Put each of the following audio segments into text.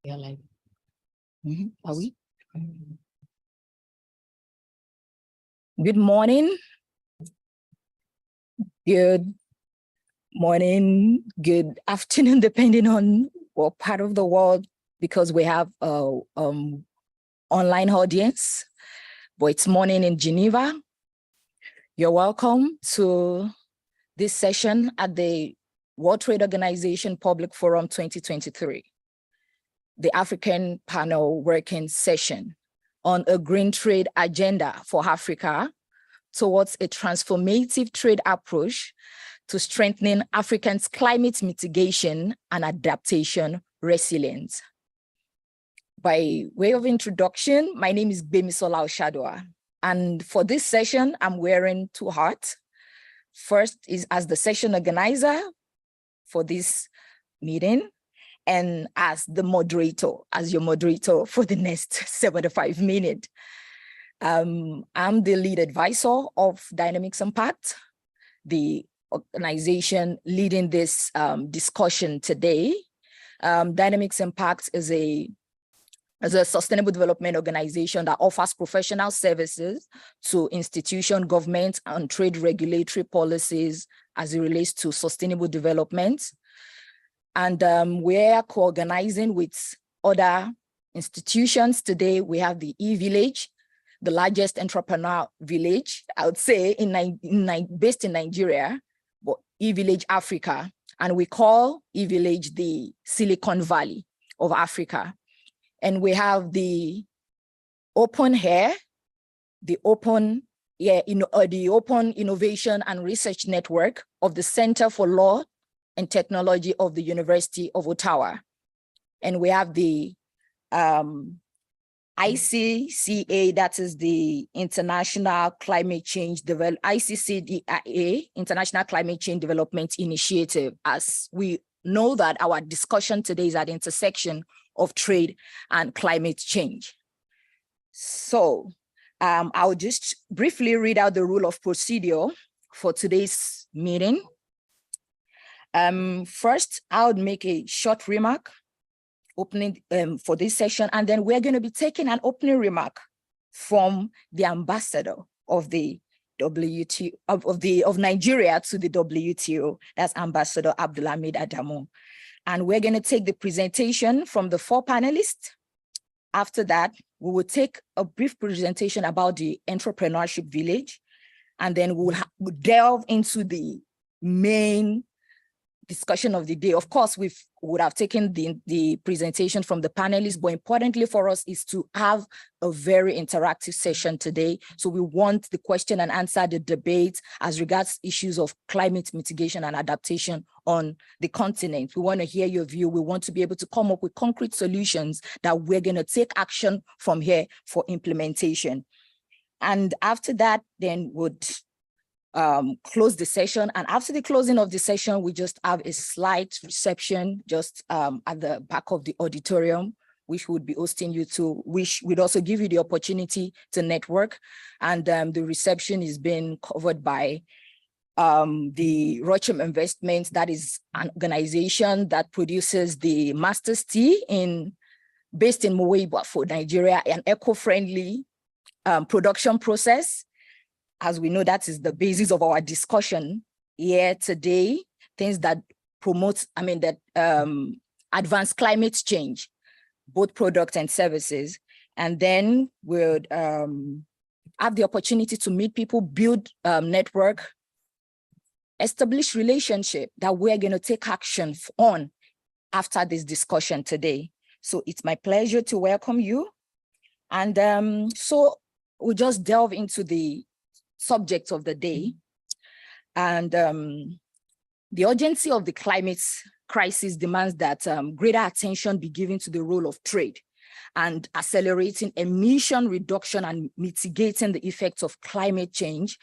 Yeah, like. Are we? Good morning. Good morning. Good afternoon, depending on what part of the world, because we have a online audience, but it's morning in Geneva. You're welcome to this session at the World Trade Organization Public Forum 2023, the African Panel Working Session on a Green Trade Agenda for Africa towards a transformative trade approach to strengthening Africans' climate mitigation and adaptation resilience. By way of introduction, my name is Gbemisola Oshadua, and for this session, I'm wearing two hats. First is as the session organizer for this meeting, and as the moderator, as your moderator for the next 75 minutes. I'm the lead advisor of Dynamics Impact, the organization leading this discussion today. Dynamics Impact is a sustainable development organization that offers professional services to institutions, governments, and trade regulatory policies as it relates to sustainable development. And we're co-organizing with other institutions. Today, we have the e-Village, the largest entrepreneur village, I would say, based in Nigeria, but e-Village Africa. And we call e-Village the Silicon Valley of Africa. And we have the Open Air, the Open Innovation and Research Network of the Center for Law and Technology of the University of Ottawa. And we have the ICCA, that is the International Climate Change ICCDIA, International Climate Change Development Initiative, as we know that our discussion today is at the intersection of trade and climate change. So I'll just briefly read out the rule of procedure for today's meeting. First, I would make a short remark opening for this session, and then we're going to be taking an opening remark from the ambassador of the WTO of Nigeria to the WTO. That's Ambassador Abdulhamid Adamu. And we're going to take the presentation from the four panelists. After that, we will take a brief presentation about the entrepreneurship village, and then we'll delve into the main discussion of the day. Of course, we would have taken the presentation from the panelists, but importantly for us is to have a very interactive session today. So we want the question and answer, the debate as regards issues of climate mitigation and adaptation on the continent. We want to hear your view. We want to be able to come up with concrete solutions that we're going to take action from here for implementation. And after that, then would close the session. And after the closing of the session, we just have a slight reception just at the back of the auditorium, which would be hosting you to, which would also give you the opportunity to network. And the reception is being covered by the Rocham Investments, that is an organization that produces the Master's Tea based in Moweiba for Nigeria, an eco-friendly production process. As we know, that is the basis of our discussion here today, things that promote, advance climate change, both products and services. And then we'll have the opportunity to meet people, build network, establish relationship that we're going to take action on after this discussion today. So it's my pleasure to welcome you. And so we'll just delve into the subject of the day. And the urgency of the climate crisis demands that greater attention be given to the role of trade and accelerating emission reduction and mitigating the effects of climate change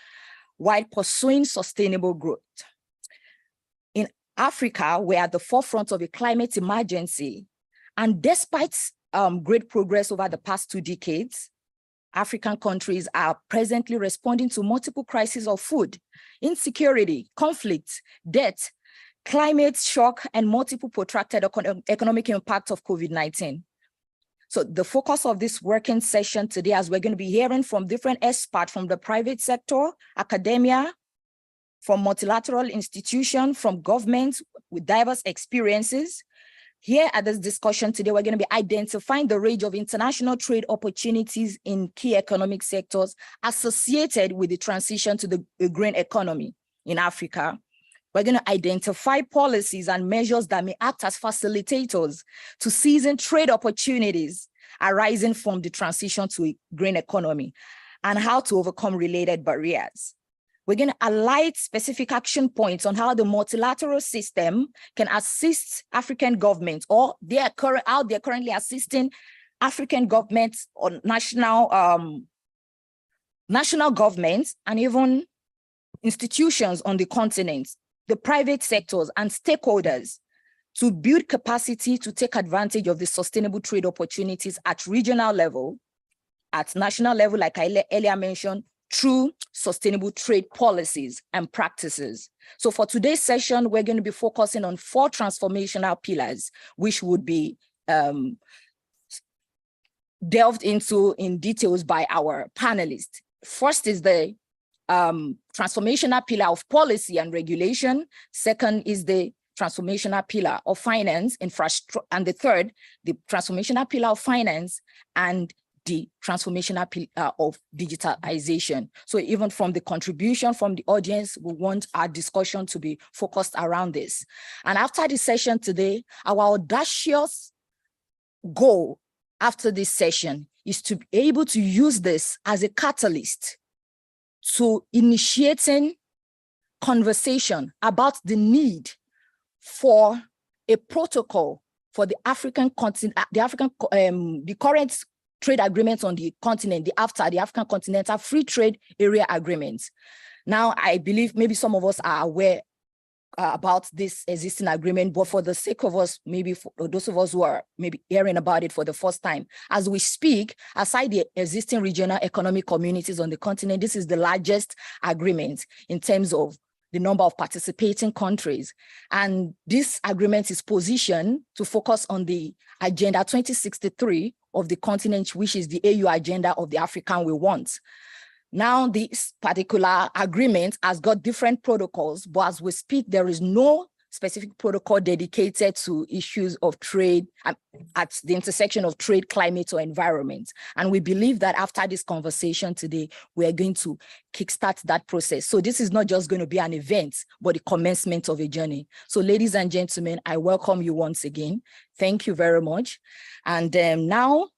while pursuing sustainable growth. In Africa, we're at the forefront of a climate emergency, and despite great progress over the past 2 decades, African countries are presently responding to multiple crises of food, insecurity, conflict, debt, climate shock, and multiple protracted economic impacts of COVID-19. So the focus of this working session today, as we're going to be hearing from different experts from the private sector, academia, from multilateral institutions, from governments with diverse experiences. Here at this discussion today, we're going to be identifying the range of international trade opportunities in key economic sectors associated with the transition to the green economy in Africa. We're going to identify policies and measures that may act as facilitators to seizing trade opportunities arising from the transition to a green economy and how to overcome related barriers. We're going to highlight specific action points on how the multilateral system can assist African governments, or how they're currently assisting African governments or national governments and even institutions on the continent, the private sectors and stakeholders, to build capacity to take advantage of the sustainable trade opportunities at regional level, at national level, like I earlier mentioned, through sustainable trade policies and practices. So for today's session, we're going to be focusing on 4 transformational pillars, which would be delved into in details by our panelists. First is the transformational pillar of policy and regulation. Second is the transformational pillar of finance, infrastructure, and the third, the transformational pillar of finance and the transformational pillar of digitalization. So even from the contribution from the audience, we want our discussion to be focused around this. And after the session today, our audacious goal after this session is to be able to use this as a catalyst to initiating conversation about the need for a protocol for the African continent, the current trade agreements on the continent, the African Continental Free Trade Area Agreements. Now, I believe maybe some of us are aware about this existing agreement, but for the sake of us, maybe for those of us who are maybe hearing about it for the first time, as we speak, aside the existing regional economic communities on the continent, this is the largest agreement in terms of the number of participating countries. And this agreement is positioned to focus on the Agenda 2063 of the continent, which is the AU agenda of the African we want. Now, this particular agreement has got different protocols, but as we speak, there is no specific protocol dedicated to issues of trade at the intersection of trade, climate, or environment. And we believe that after this conversation today, we are going to kickstart that process. So this is not just going to be an event, but the commencement of a journey. So ladies and gentlemen, I welcome you once again. Thank you very much. And now,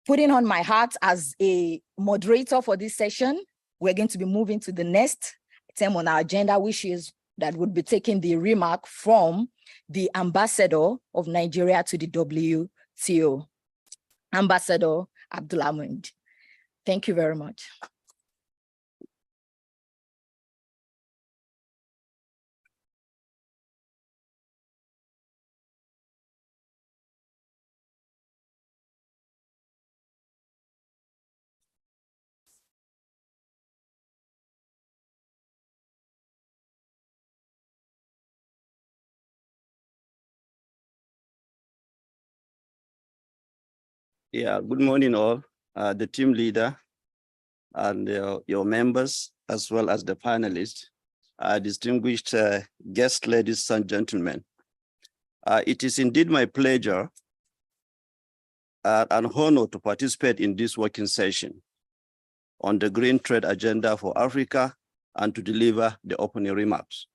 putting on my hat as a moderator for this session, we're going to be moving to the next item on our agenda, which is that would be taking the remark from the ambassador of Nigeria to the WTO, Ambassador Abdulhamid. Thank you very much. Yeah, good morning all, the team leader and your members, as well as the panelists, distinguished guests, ladies and gentlemen. It is indeed my pleasure and honor to participate in this working session on the Green Trade Agenda for Africa and to deliver the opening remarks.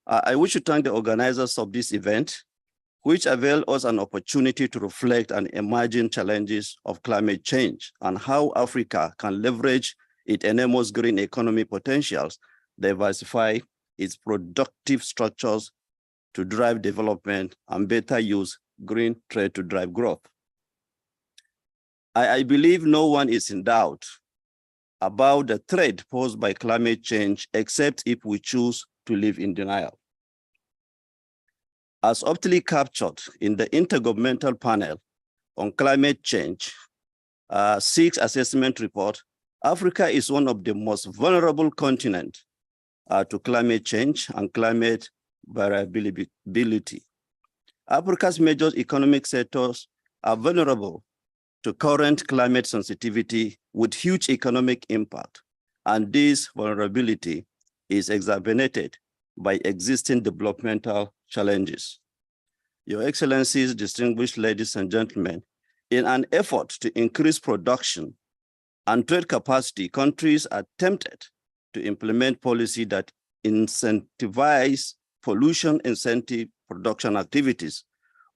I wish to thank the organizers of this event, which avail us an opportunity to reflect on emerging challenges of climate change and how Africa can leverage its enormous green economy potentials, diversify its productive structures to drive development, and better use green trade to drive growth. I believe no one is in doubt about the threat posed by climate change, except if we choose to live in denial. As aptly captured in the Intergovernmental Panel on Climate Change, 6 assessment report, Africa is one of the most vulnerable continents to climate change and climate variability. Africa's major economic sectors are vulnerable to current climate sensitivity with huge economic impact, and this vulnerability is exacerbated by existing developmental challenges. Your Excellencies, distinguished ladies and gentlemen, in an effort to increase production and trade capacity, countries are tempted to implement policy that incentivize pollution incentive production activities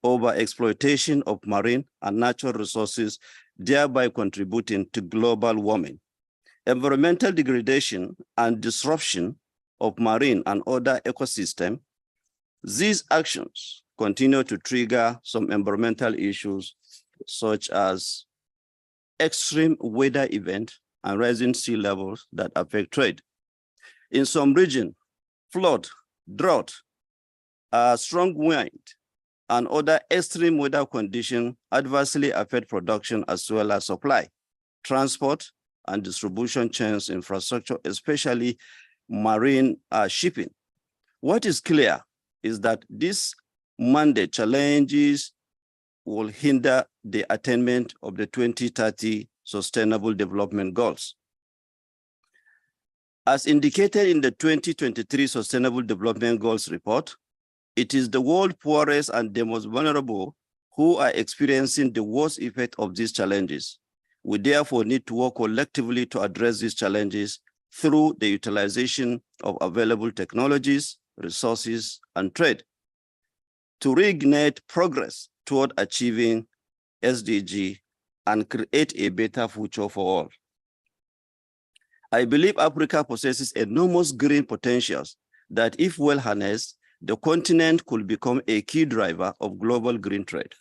over exploitation of marine and natural resources, thereby contributing to global warming. Environmental degradation and disruption of marine and other ecosystems, these actions continue to trigger some environmental issues such as extreme weather events and rising sea levels that affect trade. In some regions, flood, drought, strong wind, and other extreme weather conditions adversely affect production as well as supply, transport, and distribution chains infrastructure, especially marine shipping. What is clear is that this mandate challenges will hinder the attainment of the 2030 Sustainable Development Goals. As indicated in the 2023 Sustainable Development Goals report, it is the world's poorest and the most vulnerable who are experiencing the worst effect of these challenges. We therefore need to work collectively to address these challenges through the utilization of available technologies, resources, and trade to reignite progress toward achieving SDG and create a better future for all. I believe Africa possesses enormous green potentials that, if well harnessed, the continent could become a key driver of global green trade.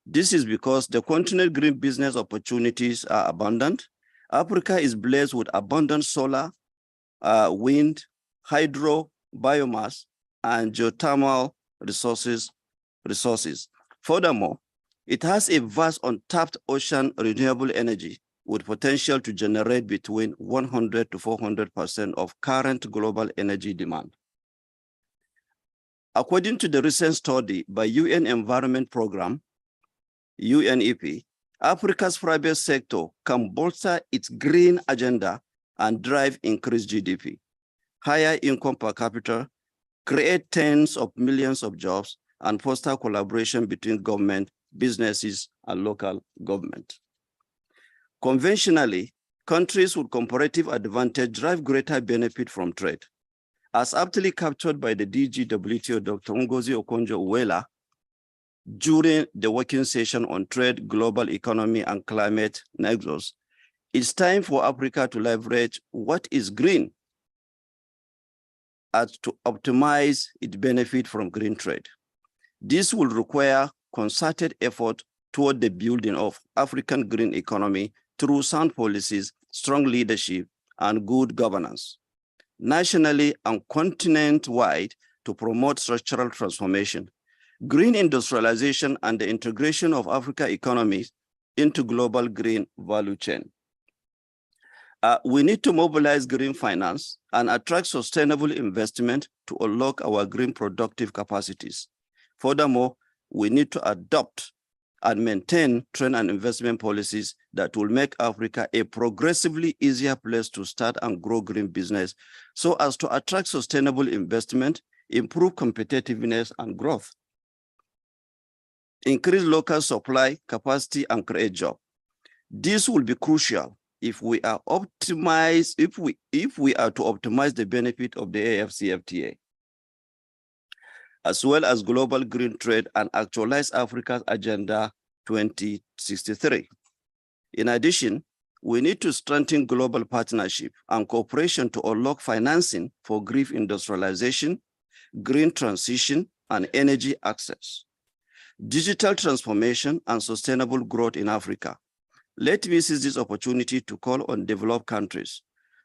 This is because the continent's green business opportunities are abundant. Africa is blessed with abundant solar, wind, hydro, biomass, and geothermal resources. Furthermore, it has a vast untapped ocean renewable energy with potential to generate between 100 to 400% of current global energy demand. According to the recent study by UN Environment Programme, UNEP, Africa's private sector can bolster its green agenda and drive increased GDP, higher income per capita, create tens of millions of jobs, and foster collaboration between government, businesses, and local government. Conventionally, countries with comparative advantage drive greater benefit from trade. As aptly captured by the DGWTO, Dr. Ngozi Okonjo-Iweala, during the working session on trade, global economy, and climate nexus, it's time for Africa to leverage what is green as to optimize its benefit from green trade. This will require concerted effort toward the building of African green economy through sound policies, strong leadership, and good governance, nationally and continent-wide, to promote structural transformation, green industrialization, and the integration of African economies into global green value chain. We need to mobilize green finance and attract sustainable investment to unlock our green productive capacities. Furthermore, we need to adopt and maintain trade and investment policies that will make Africa a progressively easier place to start and grow green business so as to attract sustainable investment, improve competitiveness and growth, increase local supply capacity, and create jobs. This will be crucial if we are to optimize the benefit of the AfCFTA, as well as global green trade, and actualize Africa's Agenda 2063. In addition, we need to strengthen global partnership and cooperation to unlock financing for green industrialization, green transition, and energy access, digital transformation, and sustainable growth in Africa. Let me seize this opportunity to call on developed countries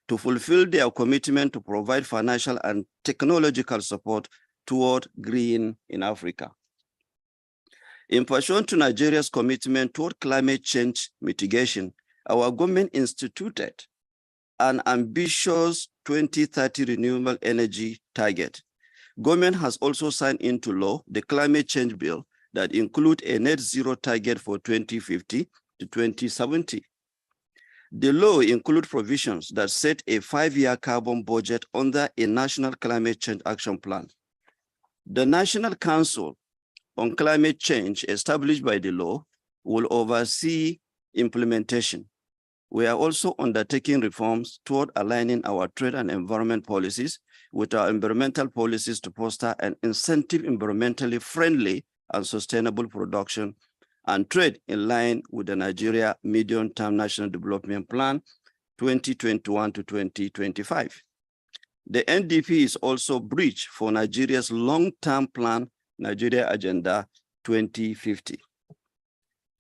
to fulfill their commitment to provide financial and technological support toward green in Africa. In pursuant to Nigeria's commitment toward climate change mitigation, our government instituted an ambitious 2030 renewable energy target. Government has also signed into law the climate change bill that include a net zero target for 2050 to 2070. The law includes provisions that set a 5-year carbon budget under a national climate change action plan. The National Council on Climate Change, established by the law, will oversee implementation. We are also undertaking reforms toward aligning our trade and environment policies with our environmental policies to foster an incentive environmentally friendly and sustainable production and trade in line with the Nigeria Medium-Term National Development Plan 2021 to 2025. The NDP is also bridge for Nigeria's long-term plan, Nigeria Agenda 2050.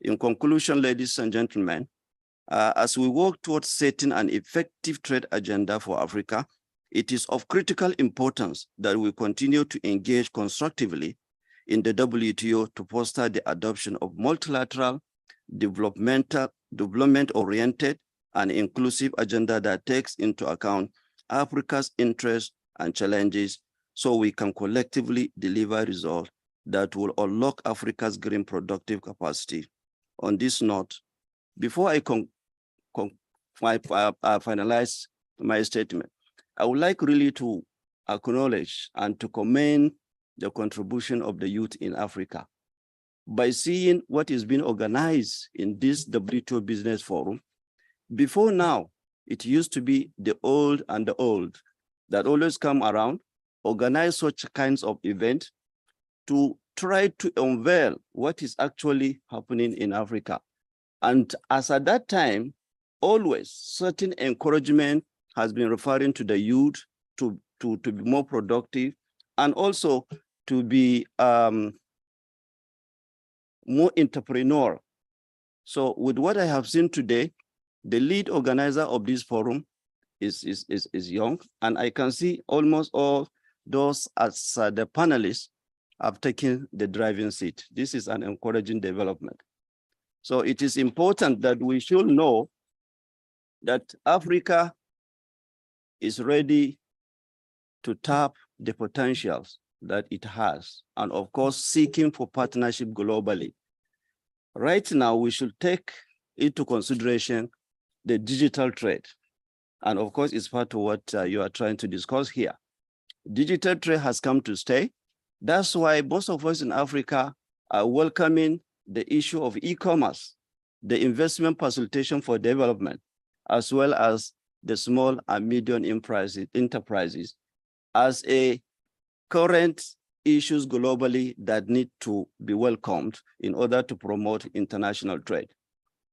In conclusion, ladies and gentlemen, as we work towards setting an effective trade agenda for Africa, it is of critical importance that we continue to engage constructively in the WTO to foster the adoption of multilateral, development-oriented, and inclusive agenda that takes into account Africa's interests and challenges so we can collectively deliver results that will unlock Africa's green productive capacity. On this note, before I finalize my statement, I would like really to acknowledge and to commend the contribution of the youth in Africa. By seeing what is being organized in this WTO Business Forum, before now, it used to be the old and the old that always come around, organize such kinds of events to try to unveil what is actually happening in Africa. And as at that time, always certain encouragement has been referring to the youth to be more productive and also to be more entrepreneurial. So with what I have seen today, the lead organizer of this forum is young, and I can see almost all those as the panelists have taken the driving seat. This is an encouraging development. So it is important that we should know that Africa is ready to tap the potentials that it has, and of course, seeking for partnership globally. Right now, we should take into consideration the digital trade. And of course, it's part of what you are trying to discuss here. Digital trade has come to stay. That's why most of us in Africa are welcoming the issue of e-commerce, the investment facilitation for development, as well as the small and medium enterprises as a current issues globally that need to be welcomed in order to promote international trade.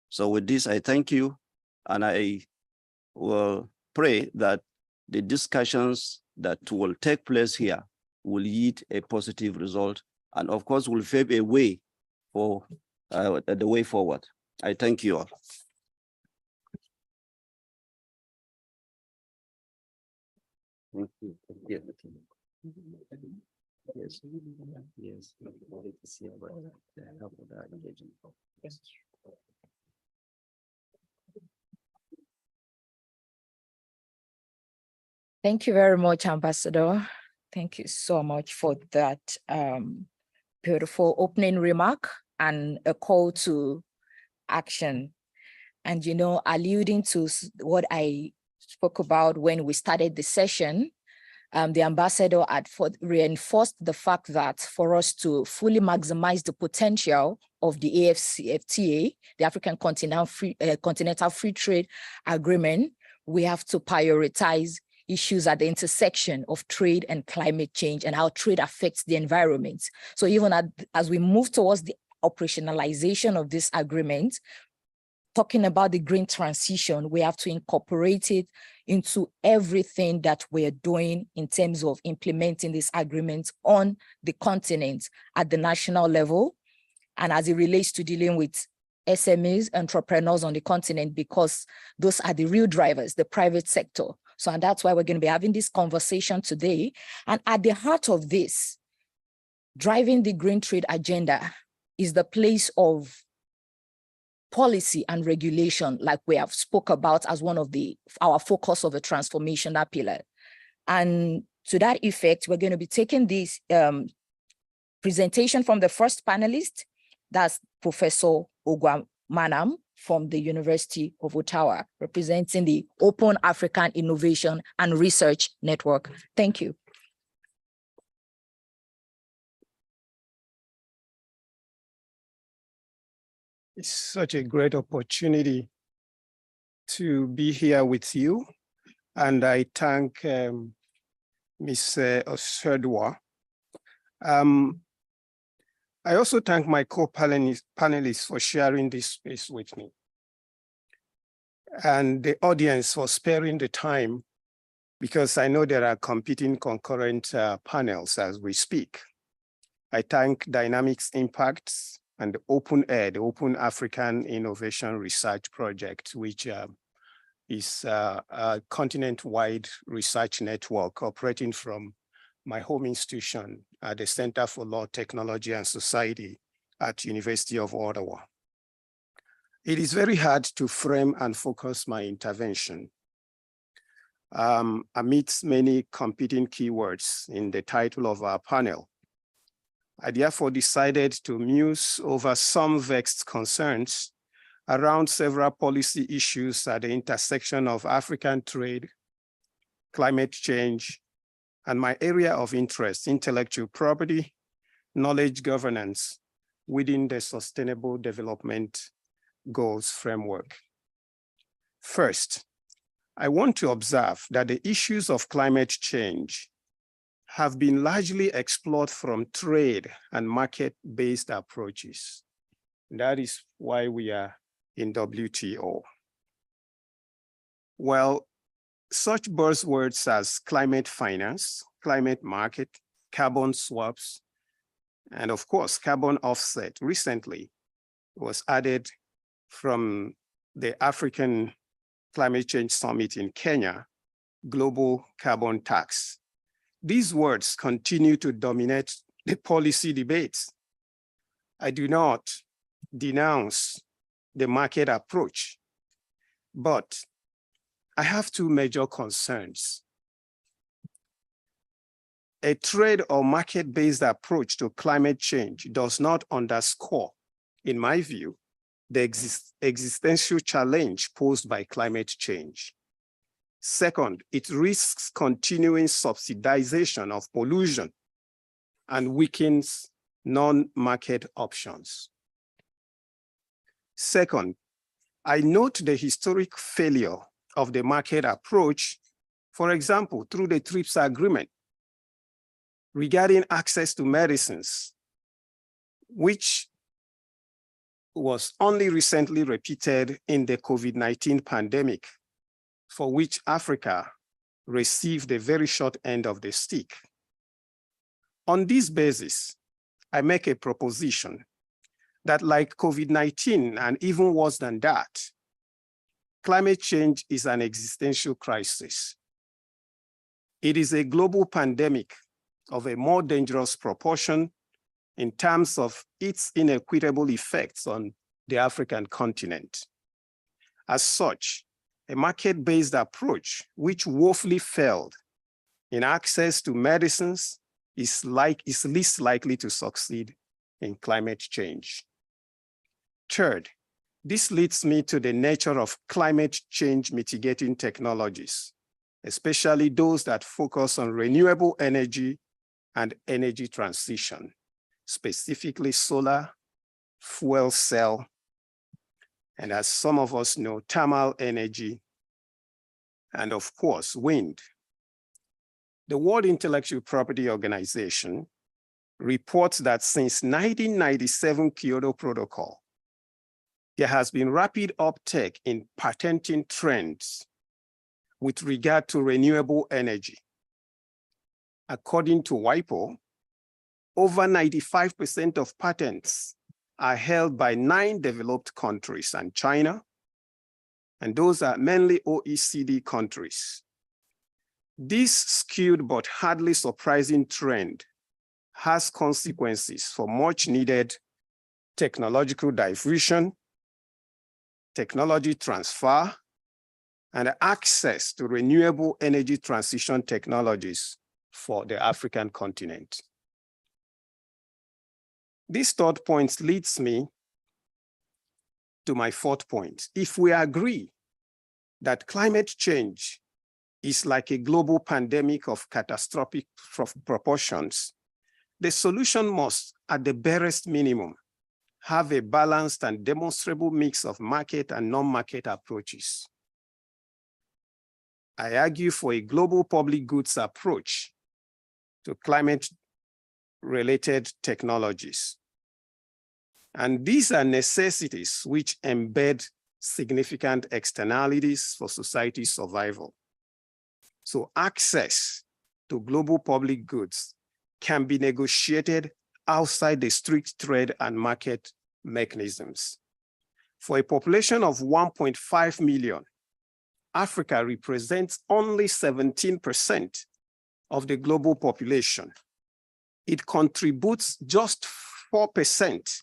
So with this, I thank you, and I will pray that the discussions that will take place here will yield a positive result, and of course will pave a way for the way forward. I thank you all. Thank you. Yes. Yes. Yes. Yes. Thank you very much, Ambassador. Thank you so much for that beautiful opening remark and a call to action. And, you know, alluding to what I spoke about when we started the session, the ambassador had reinforced the fact that for us to fully maximize the potential of the AfCFTA, the African Continental Free Trade Agreement, we have to prioritize issues at the intersection of trade and climate change and how trade affects the environment. So even as we move towards the operationalization of this agreement, talking about the green transition, we have to incorporate it into everything that we're doing in terms of implementing this agreement on the continent at the national level, and as it relates to dealing with SMEs, entrepreneurs on the continent, because those are the real drivers, the private sector. So, and that's why we're going to be having this conversation today. And at the heart of this, driving the green trade agenda is the place of policy and regulation, like we have spoke about as one of our focus of a transformational pillar. And to that effect, we're going to be taking this presentation from the first panelist, that's Professor Ogwamanam from the University of Ottawa, representing the Open African Innovation and Research Network. Thank you. It's such a great opportunity to be here with you. And I thank Ms. Osedwa. I also thank my co-panelists for sharing this space with me, and the audience for sparing the time, because I know there are competing concurrent panels as we speak. I thank Dynamics Impacts and the Open Air, the Open African Innovation Research Project, which is a continent-wide research network operating from my home institution at the Center for Law, Technology, and Society at University of Ottawa. It is very hard to frame and focus my intervention amidst many competing keywords in the title of our panel. I therefore decided to muse over some vexed concerns around several policy issues at the intersection of African trade, climate change, and my area of interest, intellectual property, knowledge governance within the Sustainable Development Goals framework. First, I want to observe that the issues of climate change have been largely explored from trade and market-based approaches. That is why we are in WTO. Well, such buzzwords as climate finance, climate market, carbon swaps, and of course, carbon offset recently was added from the African Climate Change Summit in Kenya, global carbon tax. These words continue to dominate the policy debates. I do not denounce the market approach, but I have two major concerns. A trade or market-based approach to climate change does not underscore, in my view, the existential challenge posed by climate change. Second, it risks continuing subsidization of pollution and weakens non-market options. Second, I note the historic failure of the market approach, for example, through the TRIPS agreement regarding access to medicines, which was only recently repeated in the COVID-19 pandemic, for which Africa received a very short end of the stick. On this basis, I make a proposition that, like COVID-19 and even worse than that, climate change is an existential crisis. It is a global pandemic of a more dangerous proportion in terms of its inequitable effects on the African continent. As such, a market-based approach, which woefully failed in access to medicines, is least likely to succeed in climate change. Third, this leads me to the nature of climate change mitigating technologies, especially those that focus on renewable energy and energy transition, specifically solar, fuel cell, and as some of us know, thermal energy, and of course, wind. The World Intellectual Property Organization reports that since 1997 Kyoto Protocol, there has been rapid uptake in patenting trends with regard to renewable energy. According to WIPO, over 95% of patents are held by 9 developed countries and China, and those are mainly OECD countries. This skewed but hardly surprising trend has consequences for much needed technological diffusion, technology transfer, and access to renewable energy transition technologies for the African continent. This third point leads me to my fourth point. If we agree that climate change is like a global pandemic of catastrophic proportions, the solution must, at the barest minimum, have a balanced and demonstrable mix of market and non-market approaches. I argue for a global public goods approach to climate-related technologies. And these are necessities which embed significant externalities for society survival. So access to global public goods can be negotiated outside the strict trade and market mechanisms. For a population of 1.5 million, Africa represents only 17% of the global population. It contributes just 4%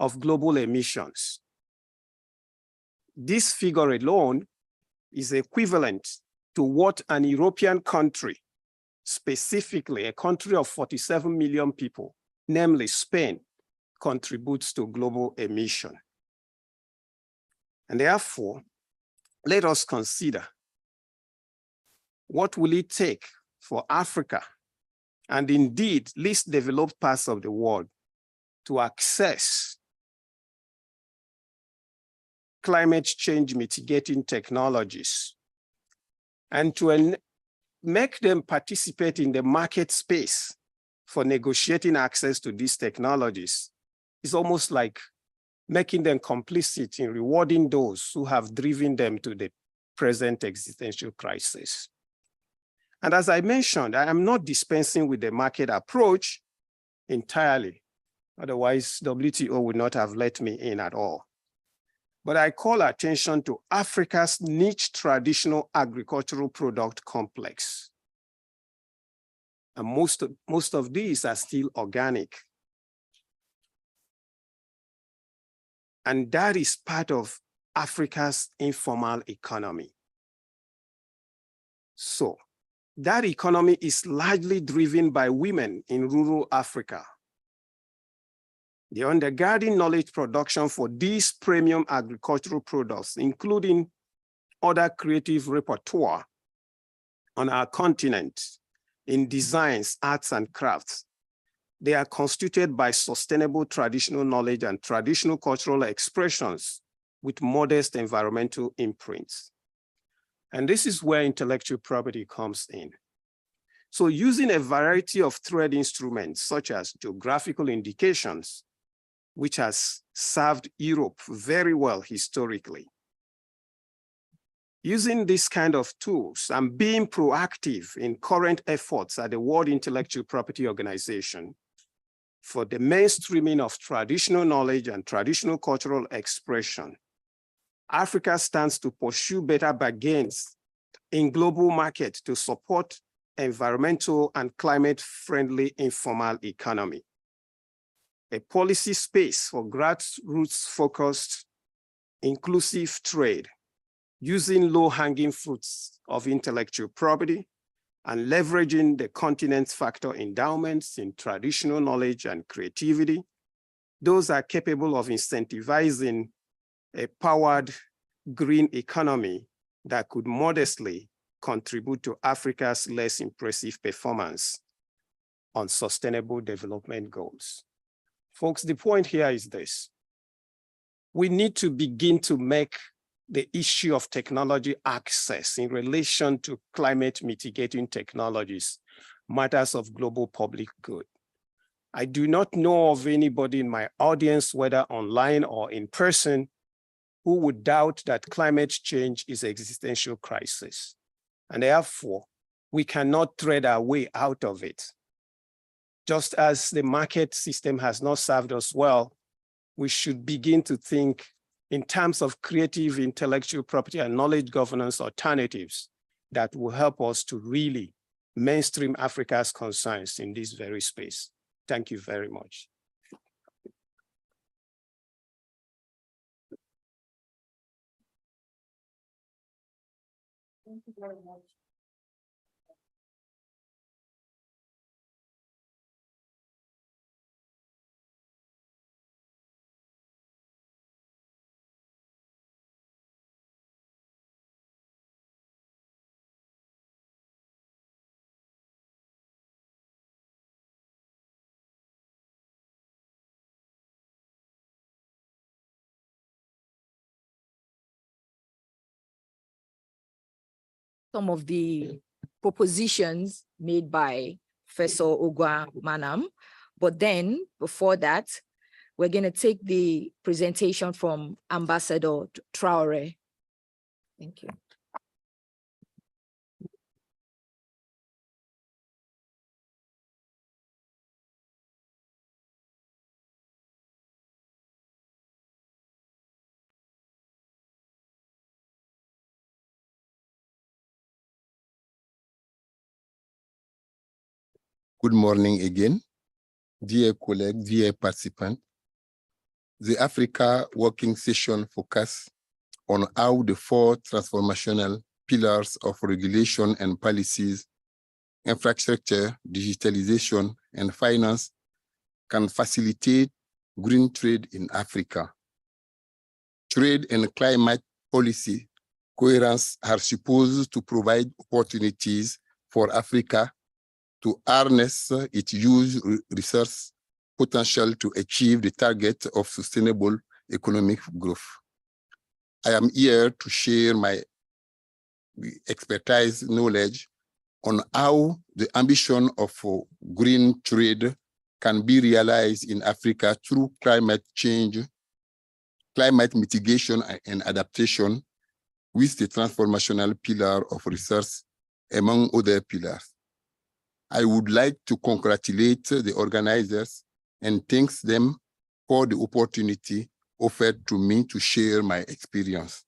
of global emissions. This figure alone is equivalent to what an European country, specifically a country of 47 million people, namely Spain, contributes to global emission. And therefore, let us consider what will it take for Africa and indeed least developed parts of the world to access climate change mitigating technologies and to make them participate in the market space for negotiating access to these technologies. Is almost like making them complicit in rewarding those who have driven them to the present existential crisis. And as I mentioned, I am not dispensing with the market approach entirely. Otherwise, WTO would not have let me in at all. But I call attention to Africa's niche traditional agricultural product complex. And most of these are still organic. And that is part of Africa's informal economy. So that economy is largely driven by women in rural Africa. The undergirding knowledge production for these premium agricultural products, including other creative repertoire on our continent in designs, arts, and crafts, they are constituted by sustainable traditional knowledge and traditional cultural expressions with modest environmental imprints. And this is where intellectual property comes in. So using a variety of trade instruments, such as geographical indications, which has served Europe very well historically. Using this kind of tools and being proactive in current efforts at the World Intellectual Property Organization for the mainstreaming of traditional knowledge and traditional cultural expression, Africa stands to pursue better bargains in global market to support environmental and climate-friendly informal economy. A policy space for grassroots-focused, inclusive trade, using low-hanging fruits of intellectual property and leveraging the continent's factor endowments in traditional knowledge and creativity. Those are capable of incentivizing a powered green economy that could modestly contribute to Africa's less impressive performance on sustainable development goals. Folks, the point here is this. We need to begin to make the issue of technology access in relation to climate mitigating technologies matters of global public good. I do not know of anybody in my audience, whether online or in person, who would doubt that climate change is an existential crisis. And therefore, we cannot thread our way out of it. Just as the market system has not served us well, we should begin to think in terms of creative intellectual property and knowledge governance alternatives that will help us to really mainstream Africa's concerns in this very space. Thank you very much. Thank you very much. some of the propositions made by Professor Ogwa Manam. But then before that, we're going to take the presentation from Ambassador Traore. Thank you. Good morning again, dear colleagues, dear participants. The Africa Working Session focuses on how the 4 transformational pillars of regulation and policies, infrastructure, digitalization, and finance can facilitate green trade in Africa. Trade and climate policy coherence are supposed to provide opportunities for Africa to harness its huge resource potential to achieve the target of sustainable economic growth. I am here to share my expertise knowledge on how the ambition of green trade can be realized in Africa through climate change, climate mitigation and adaptation with the transformational pillar of research, among other pillars. I would like to congratulate the organizers and thank them for the opportunity offered to me to share my experience.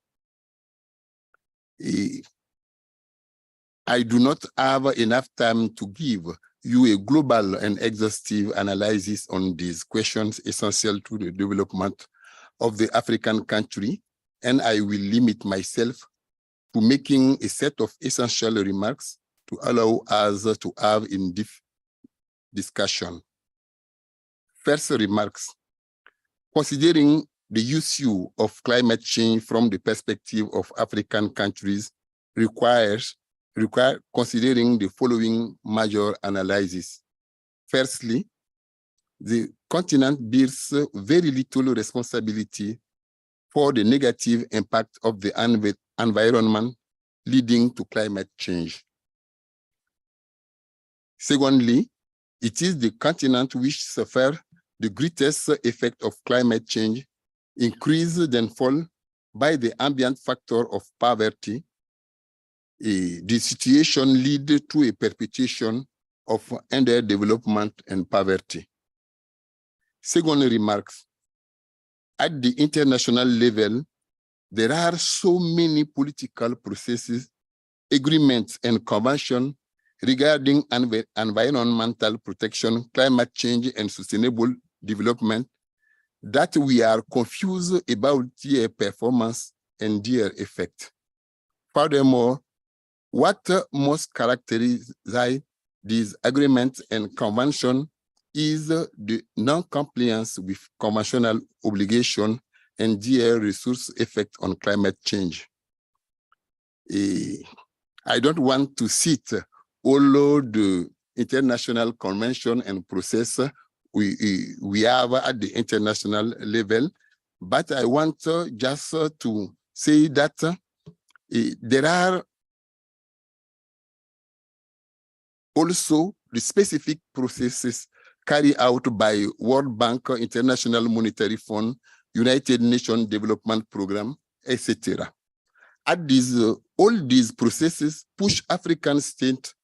I do not have enough time to give you a global and exhaustive analysis on these questions essential to the development of the African country, and I will limit myself to making a set of essential remarks to allow us to have in-depth discussion. First remarks, considering the issue of climate change from the perspective of African countries require considering the following major analysis. Firstly, the continent bears very little responsibility for the negative impact of the environment leading to climate change. Secondly, it is the continent which suffers the greatest effect of climate change, increase and fall by the ambient factor of poverty. The situation leads to a perpetuation of underdevelopment and poverty. Second remarks, at the international level, there are so many political processes, agreements, and conventions regarding environmental protection, climate change, and sustainable development that we are confused about their performance and their effect. Furthermore, what most characterizes these agreements and conventions is the non-compliance with conventional obligation and their resource effect on climate change. I don't want to cite all the international convention and process we have at the international level, but I want just to say that there are also the specific processes carried out by World Bank, International Monetary Fund, United Nations Development Program, etc. At these, all these processes push African states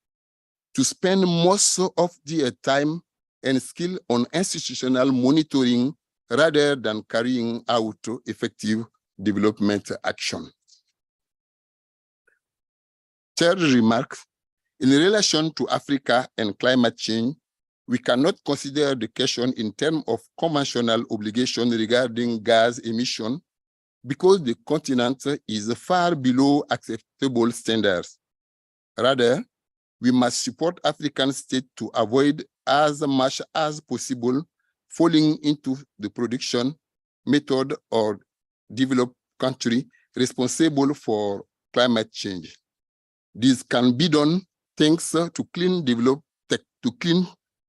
to spend most of their time and skill on institutional monitoring rather than carrying out effective development action. Third remark, in relation to Africa and climate change, we cannot consider the question in terms of conventional obligation regarding gas emission because the continent is far below acceptable standards. Rather, we must support African states to avoid as much as possible falling into the production method or developed country responsible for climate change. This can be done thanks to clean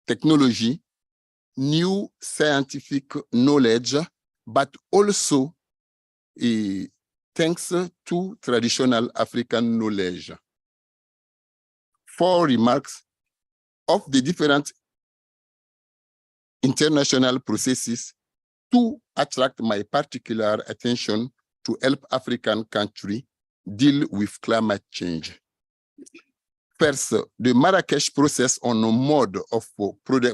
technology, new scientific knowledge, but also thanks to traditional African knowledge. 4 remarks of the different international processes to attract my particular attention to help African countries deal with climate change. First, the Marrakesh process on a mode of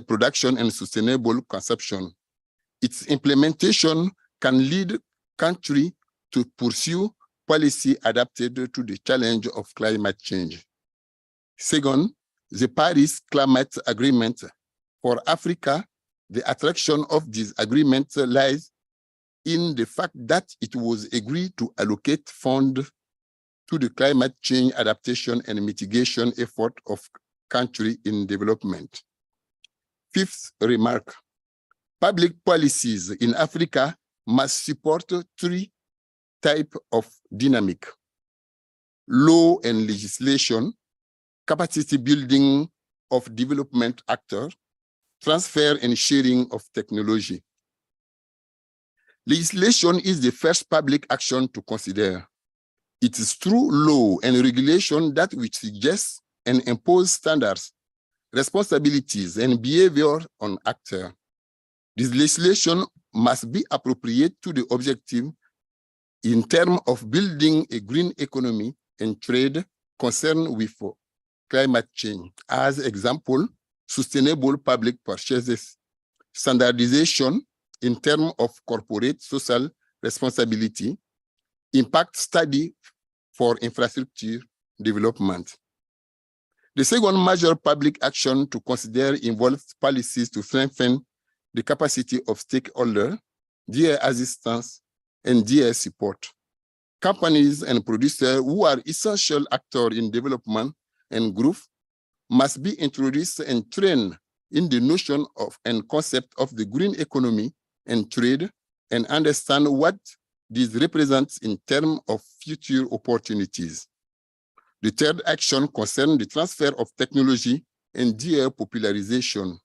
production and sustainable consumption. Its implementation can lead countries to pursue policy adapted to the challenge of climate change. Second, the Paris Climate Agreement. For Africa, the attraction of this agreement lies in the fact that it was agreed to allocate funds to the climate change adaptation and mitigation effort of countries in development. Fifth remark, public policies in Africa must support 3 types of dynamic: law and legislation, capacity building of development actors, transfer and sharing of technology. Legislation is the first public action to consider. It is through law and regulation that we suggest and impose standards, responsibilities, and behavior on actors. This legislation must be appropriate to the objective in terms of building a green economy and trade concerned with climate change. As example, sustainable public purchases, standardization in terms of corporate social responsibility, impact study for infrastructure development. The second major public action to consider involves policies to strengthen the capacity of stakeholders, their assistance, and their support. Companies and producers who are essential actors in development and growth must be introduced and trained in the notion of and concept of the green economy and trade, and understand what this represents in terms of future opportunities. The third action concerns the transfer of technology and their popularization.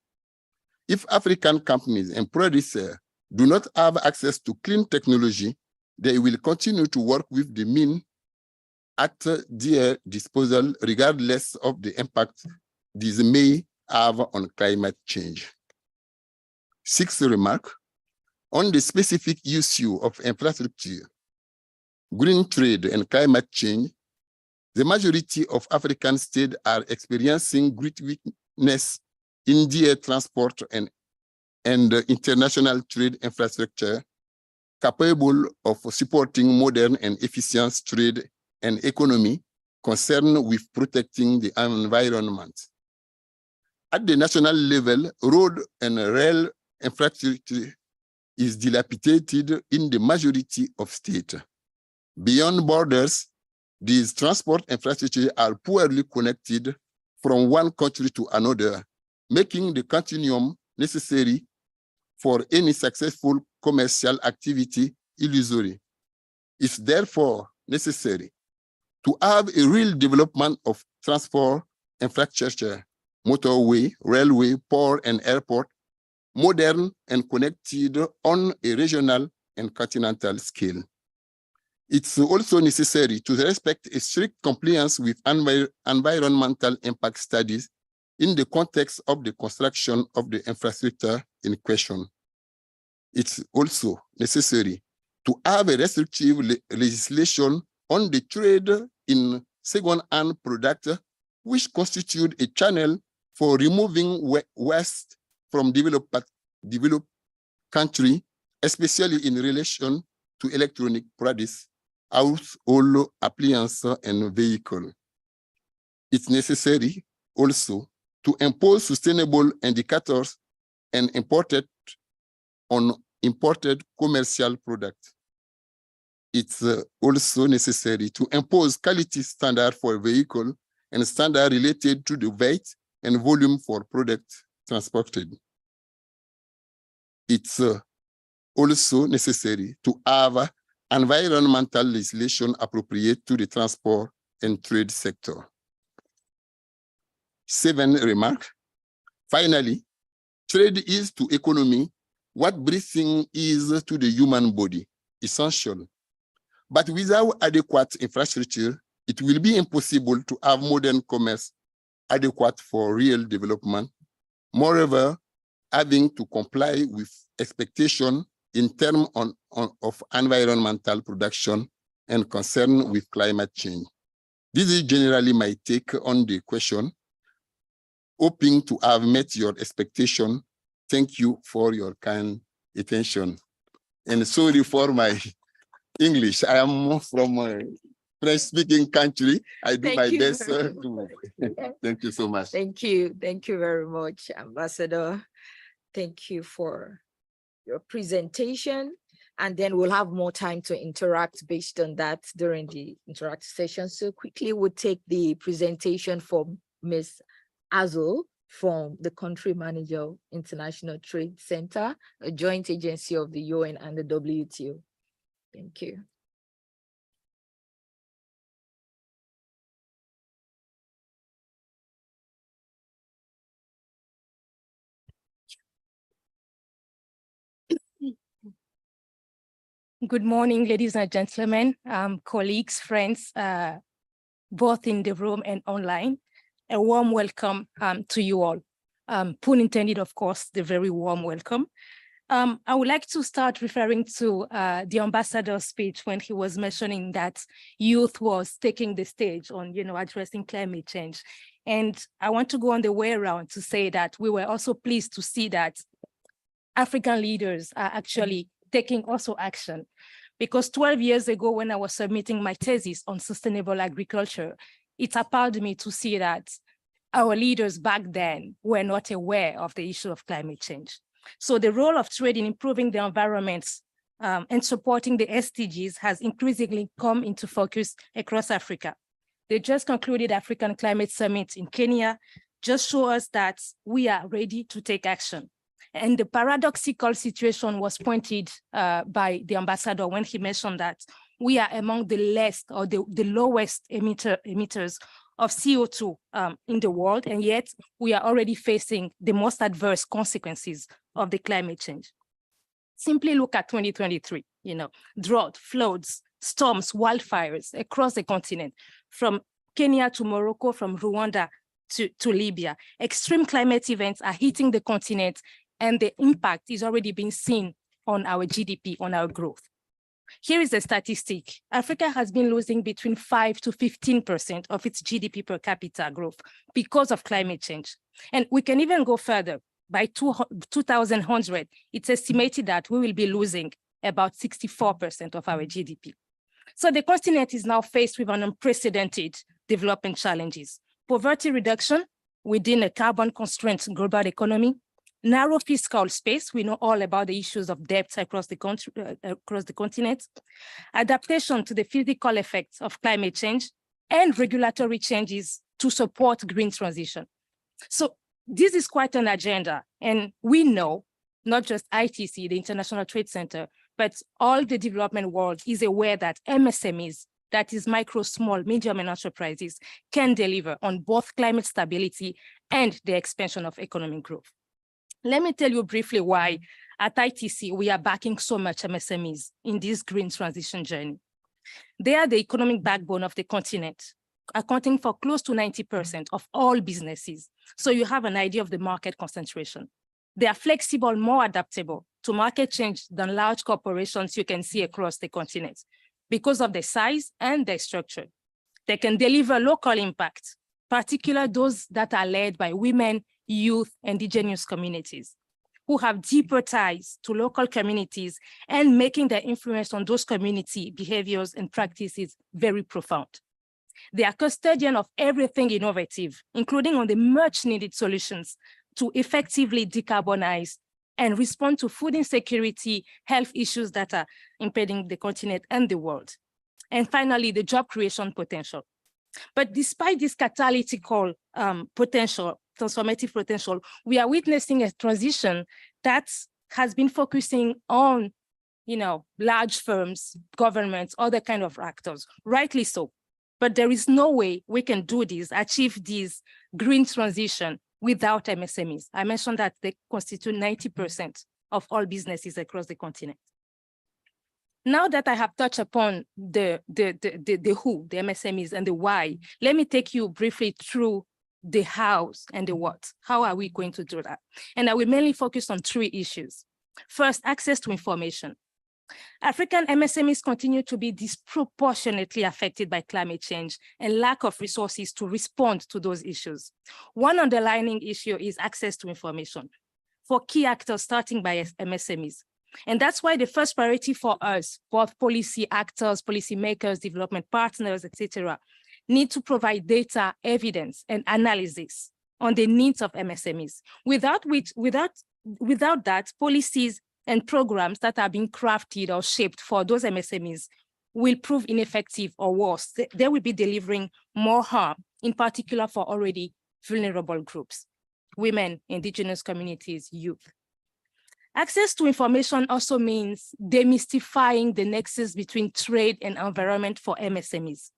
If African companies and producers do not have access to clean technology, they will continue to work with the means at their disposal, regardless of the impact this may have on climate change. Sixth remark, on the specific issue of infrastructure, green trade, and climate change, the majority of African states are experiencing great weakness in their transport and international trade infrastructure capable of supporting modern and efficient trade and economy concerned with protecting the environment. At the national level, road and rail infrastructure is dilapidated in the majority of states. Beyond borders, these transport infrastructures are poorly connected from one country to another, making the continuum necessary for any successful commercial activity illusory. It's therefore necessary to have a real development of transport infrastructure, motorway, railway, port, and airport, modern and connected on a regional and continental scale. It's also necessary to respect a strict compliance with environmental impact studies in the context of the construction of the infrastructure in question. It's also necessary to have a restrictive legislation on the trade in second-hand products, which constitute a channel for removing waste from developed countries, especially in relation to electronic products, household appliances, and vehicles. It's necessary also to impose sustainable indicators on imported commercial products. It's also necessary to impose quality standards for vehicles and standards related to the weight and volume for products transported. It's also necessary to have environmental legislation appropriate to the transport and trade sector. 7th remark. Finally, trade is to economy what breathing is to the human body, essential. But without adequate infrastructure, it will be impossible to have modern commerce adequate for real development. Moreover, having to comply with expectation in terms of environmental production and concern with climate change. This is generally my take on the question. Hoping to have met your expectation. Thank you for your kind attention. And sorry for my English. I am from a French-speaking country. I do my best to. Thank you so much. Thank you. Thank you very much, Ambassador. Thank you for your presentation. And then we'll have more time to interact based on that during the interactive session. So quickly, we'll take the presentation from Ms. Azul from the Country Manager International Trade Center, a joint agency of the UN and the WTO. Thank you. Good morning, ladies and gentlemen, colleagues, friends, both in the room and online. A warm welcome to you all. Pun intended, of course, the very warm welcome. I would like to start referring to the ambassador's speech when he was mentioning that youth was taking the stage on, addressing climate change. And I want to go on the way around to say that we were also pleased to see that African leaders are actually taking also action. Because 12 years ago, when I was submitting my thesis on sustainable agriculture, it appalled me to see that our leaders back then were not aware of the issue of climate change. So the role of trade in improving the environment and supporting the SDGs has increasingly come into focus across Africa. The just concluded African Climate Summit in Kenya just show us that we are ready to take action. And the paradoxical situation was pointed by the ambassador when he mentioned that we are among the least or the lowest emitters of CO2 in the world, and yet we are already facing the most adverse consequences of the climate change. Simply look at 2023, drought, floods, storms, wildfires across the continent, from Kenya to Morocco, from Rwanda to Libya. Extreme climate events are hitting the continent, and the impact is already being seen on our GDP, on our growth. Here is a statistic. Africa has been losing between 5 to 15% of its GDP per capita growth because of climate change. And we can even go further. By 2100, it's estimated that we will be losing about 64% of our GDP. So the continent is now faced with an unprecedented development challenges. Poverty reduction within a carbon-constrained global economy, narrow fiscal space. We know all about the issues of debt across the continent, adaptation to the physical effects of climate change, and regulatory changes to support green transition. So this is quite an agenda. And we know, not just ITC, the International Trade Center, but all the development world is aware that MSMEs, that is micro, small, medium and enterprises, can deliver on both climate stability and the expansion of economic growth. Let me tell you briefly why at ITC we are backing so much MSMEs in this green transition journey. They are the economic backbone of the continent, accounting for close to 90% of all businesses. So you have an idea of the market concentration. They are flexible, more adaptable to market change than large corporations you can see across the continent because of their size and their structure. They can deliver local impact, particularly those that are led by women, youth, indigenous communities who have deeper ties to local communities and making their influence on those community behaviors and practices very profound. They are custodian of everything innovative, including on the much needed solutions to effectively decarbonize and respond to food insecurity, health issues that are impeding the continent and the world. And finally, the job creation potential. But despite this catalytical potential, transformative potential, we are witnessing a transition that has been focusing on, large firms, governments, other kind of actors, rightly so. But there is no way we can do this, achieve this green transition without MSMEs. I mentioned that they constitute 90% of all businesses across the continent. Now that I have touched upon the who, the MSMEs and the why, let me take you briefly through the hows and the what. How are we going to do that? And I will mainly focus on 3 issues. First, access to information. African MSMEs continue to be disproportionately affected by climate change and lack of resources to respond to those issues. One underlying issue is access to information for key actors, starting by MSMEs. And that's why the first priority for us, both policy actors, policymakers, development partners, etc., need to provide data, evidence, and analysis on the needs of MSMEs. Without that, policies and programs that are being crafted or shaped for those MSMEs will prove ineffective, or worse, they will be delivering more harm, in particular for already vulnerable groups, women, indigenous communities, youth. Access to information also means demystifying the nexus between trade and environment for MSMEs.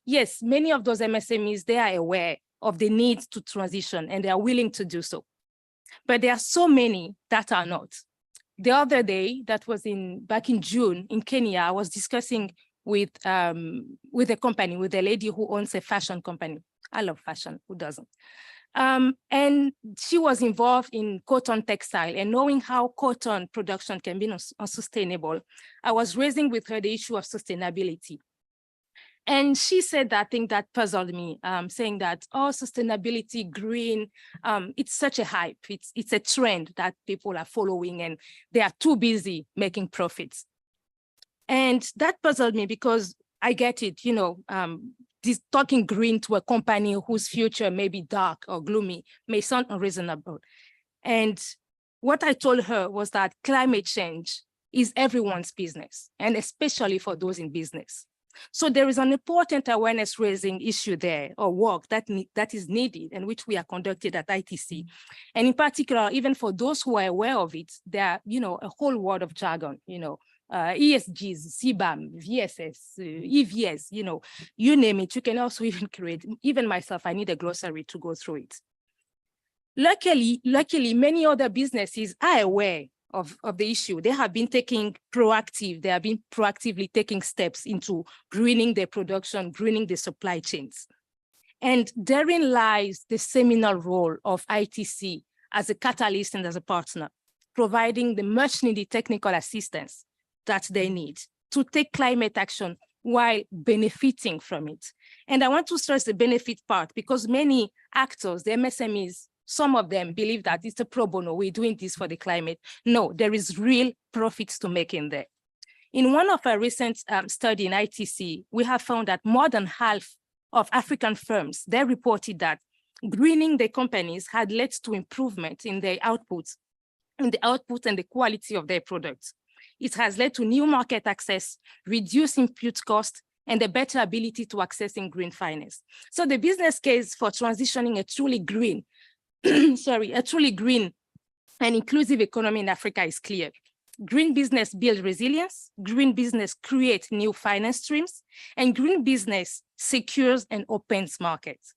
Yes, many of those MSMEs, they are aware of the need to transition and they are willing to do so. But there are so many that are not. The other day, that was back in June in Kenya, I was discussing with a company, with a lady who owns a fashion company. I love fashion, who doesn't? And she was involved in cotton textile, and knowing how cotton production can be unsustainable, I was raising with her the issue of sustainability. And she said that thing that puzzled me, saying that, oh, sustainability, green, it's such a hype. It's a trend that people are following and they are too busy making profits. And that puzzled me because I get it, this talking green to a company whose future may be dark or gloomy may sound unreasonable. And what I told her was that climate change is everyone's business, and especially for those in business. So there is an important awareness raising issue there, or work that is needed, and which we are conducted at ITC. And in particular, even for those who are aware of it, there are, a whole world of jargon, ESGs, CBAM, VSS, EVS, you name it. You can also even create, even myself, I need a glossary to go through it. Luckily, many other businesses are aware of the issue. They have been proactively taking steps into greening their production, greening the supply chains. And therein lies the seminal role of ITC as a catalyst and as a partner, providing the much needed technical assistance that they need to take climate action while benefiting from it. And I want to stress the benefit part, because many actors, the MSMEs, some of them believe that it's a pro bono, we're doing this for the climate. No, there is real profits to make in there. In one of our recent study in ITC, we have found that more than half of African firms, they reported that greening their companies had led to improvement in their output, and the quality of their products. It has led to new market access, reduced input cost, and a better ability to accessing green finance. So the business case for transitioning a truly green, a truly green and inclusive economy in Africa is clear. Green business builds resilience, green business creates new finance streams, and green business secures and opens markets.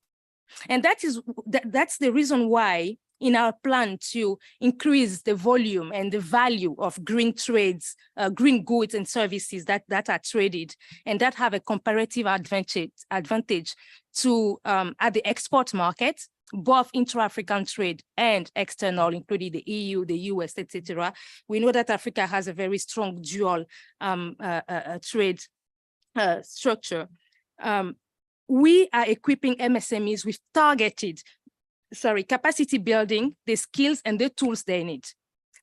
And that's the reason why in our plan to increase the volume and the value of green trades, green goods and services that are traded and that have a comparative advantage to at the export market, both intra-African trade and external, including the EU, the US, etc. We know that Africa has a very strong dual trade structure. We are equipping MSMEs with targeted capacity building, the skills and the tools they need.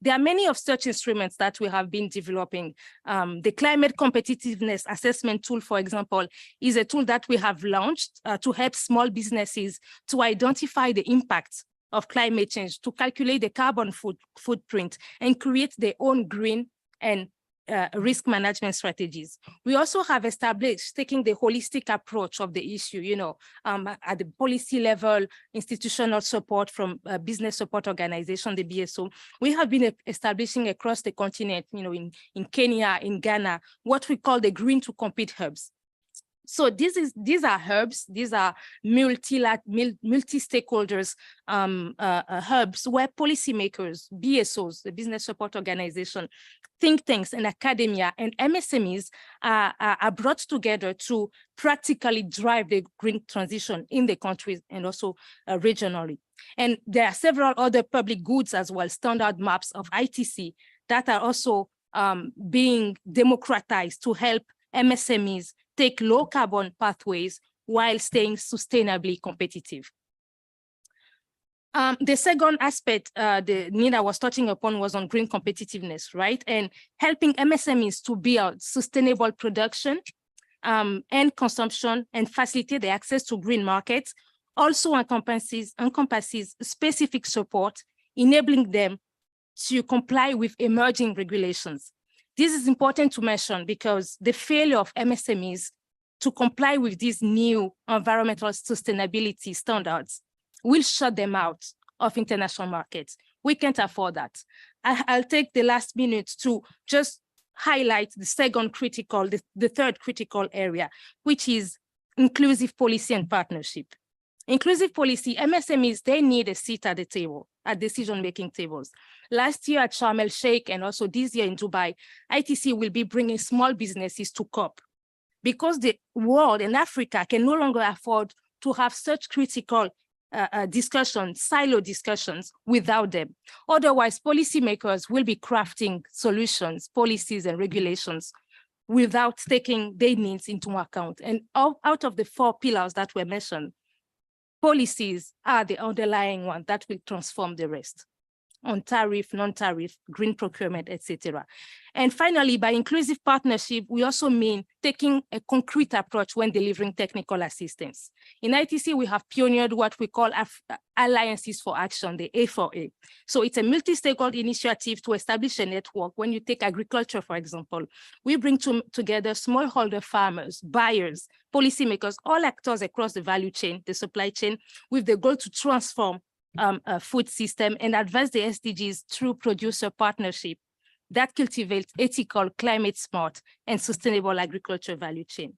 There are many of such instruments that we have been developing. The climate competitiveness assessment tool, for example, is a tool that we have launched to help small businesses to identify the impact of climate change, to calculate the carbon footprint and create their own green and risk management strategies. We also have established taking the holistic approach of the issue, at the policy level, institutional support from business support organization, the BSO. We have been establishing across the continent, in Kenya, in Ghana, what we call the green to compete hubs. So these are hubs, these are multi-stakeholders hubs where policymakers, BSOs, the business support organization, think tanks and academia and MSMEs are brought together to practically drive the green transition in the countries and also regionally. And there are several other public goods as well, standard maps of ITC that are also being democratized to help MSMEs take low carbon pathways while staying sustainably competitive. The second aspect, the need I was touching upon was on green competitiveness, right? And helping MSMEs to build sustainable production and consumption and facilitate the access to green markets also encompasses specific support, enabling them to comply with emerging regulations. This is important to mention because the failure of MSMEs to comply with these new environmental sustainability standards will shut them out of international markets. We can't afford that. I'll take the last minute to just highlight the third critical area, which is inclusive policy and partnership. Inclusive policy, MSMEs, they need a seat at the table, at decision-making tables. Last year at Sharm el-Sheikh and also this year in Dubai, ITC will be bringing small businesses to COP because the world and Africa can no longer afford to have such critical discussions, silo discussions without them. Otherwise, policymakers will be crafting solutions, policies and regulations without taking their needs into account. And out of the 4 pillars that were mentioned, policies are the underlying one that will transform the rest on tariff, non-tariff, green procurement, etc. And finally, by inclusive partnership, we also mean taking a concrete approach when delivering technical assistance. In ITC, we have pioneered what we call Alliances for Action, the A4A. So it's a multi-stakeholder initiative to establish a network. When you take agriculture, for example, we bring together smallholder farmers, buyers, policymakers, all actors across the value chain, the supply chain, with the goal to transform a food system and advance the SDGs through producer partnership that cultivates ethical, climate smart, and sustainable agriculture value chain.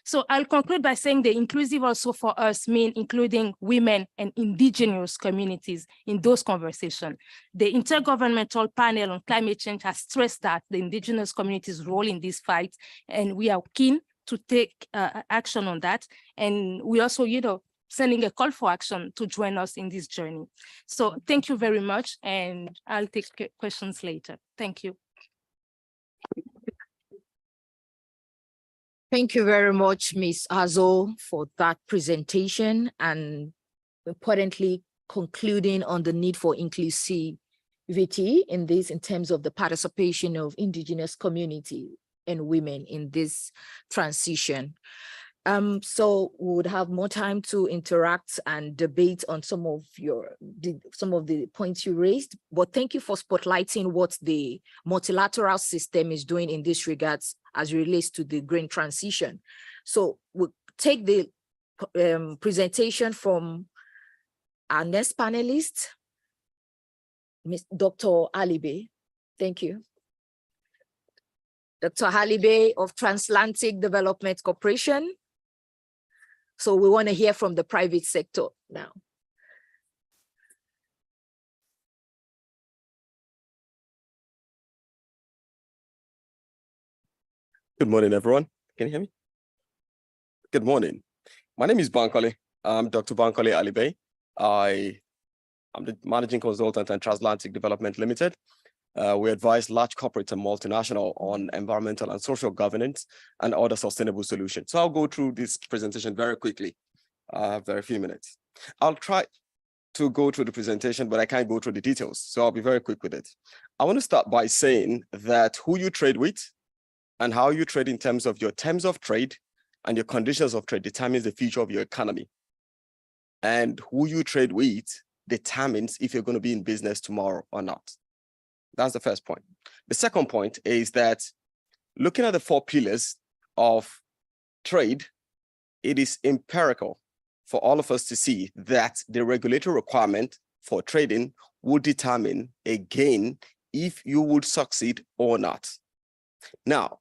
So I'll conclude by saying the inclusive also for us mean including women and indigenous communities in those conversations. The Intergovernmental Panel on Climate Change has stressed that the indigenous communities' role in this fight, and we are keen to take action on that. And we also, sending a call for action to join us in this journey. So thank you very much, and I'll take questions later. Thank you. Thank you very much, Ms. Azo, for that presentation and importantly concluding on the need for inclusivity in this in terms of the participation of indigenous community and women in this transition. So we would have more time to interact and debate on some of the points you raised, but thank you for spotlighting what the multilateral system is doing in this regards as it relates to the green transition. So we'll take the presentation from our next panelist, Dr. Alibe. Thank you. Dr. Alibe of Transatlantic Development Corporation. So we want to hear from the private sector now. Good morning, everyone. Can you hear me? Good morning. My name is Bankole. I'm Dr. Bankole Alibe. I'm the managing consultant at Transatlantic Development Limited. We advise large corporates and multinational on environmental and social governance and other sustainable solutions. So I'll go through this presentation very quickly, very few minutes. I'll try to go through the presentation, but I can't go through the details. So I'll be very quick with it. I want to start by saying that who you trade with and how you trade in terms of your terms of trade and your conditions of trade determines the future of your economy. And who you trade with determines if you're going to be in business tomorrow or not. That's the first point. The second point is that looking at the 4 pillars of trade, it is empirical for all of us to see that the regulatory requirement for trading will determine again if you would succeed or not. Now,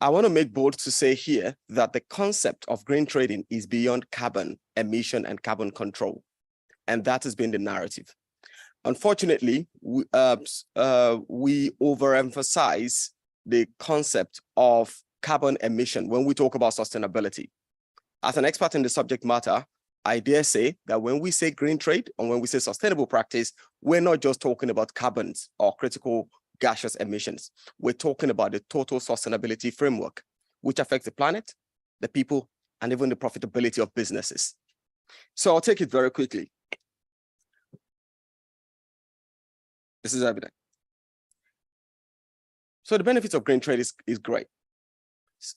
I want to make bold to say here that the concept of green trading is beyond carbon emission and carbon control. And that has been the narrative. Unfortunately, we overemphasize the concept of carbon emission when we talk about sustainability. As an expert in the subject matter, I dare say that when we say green trade and when we say sustainable practice, we're not just talking about carbons or critical gaseous emissions. We're talking about the total sustainability framework, which affects the planet, the people, and even the profitability of businesses. So I'll take it very quickly. This is evident. So the benefits of green trade is great.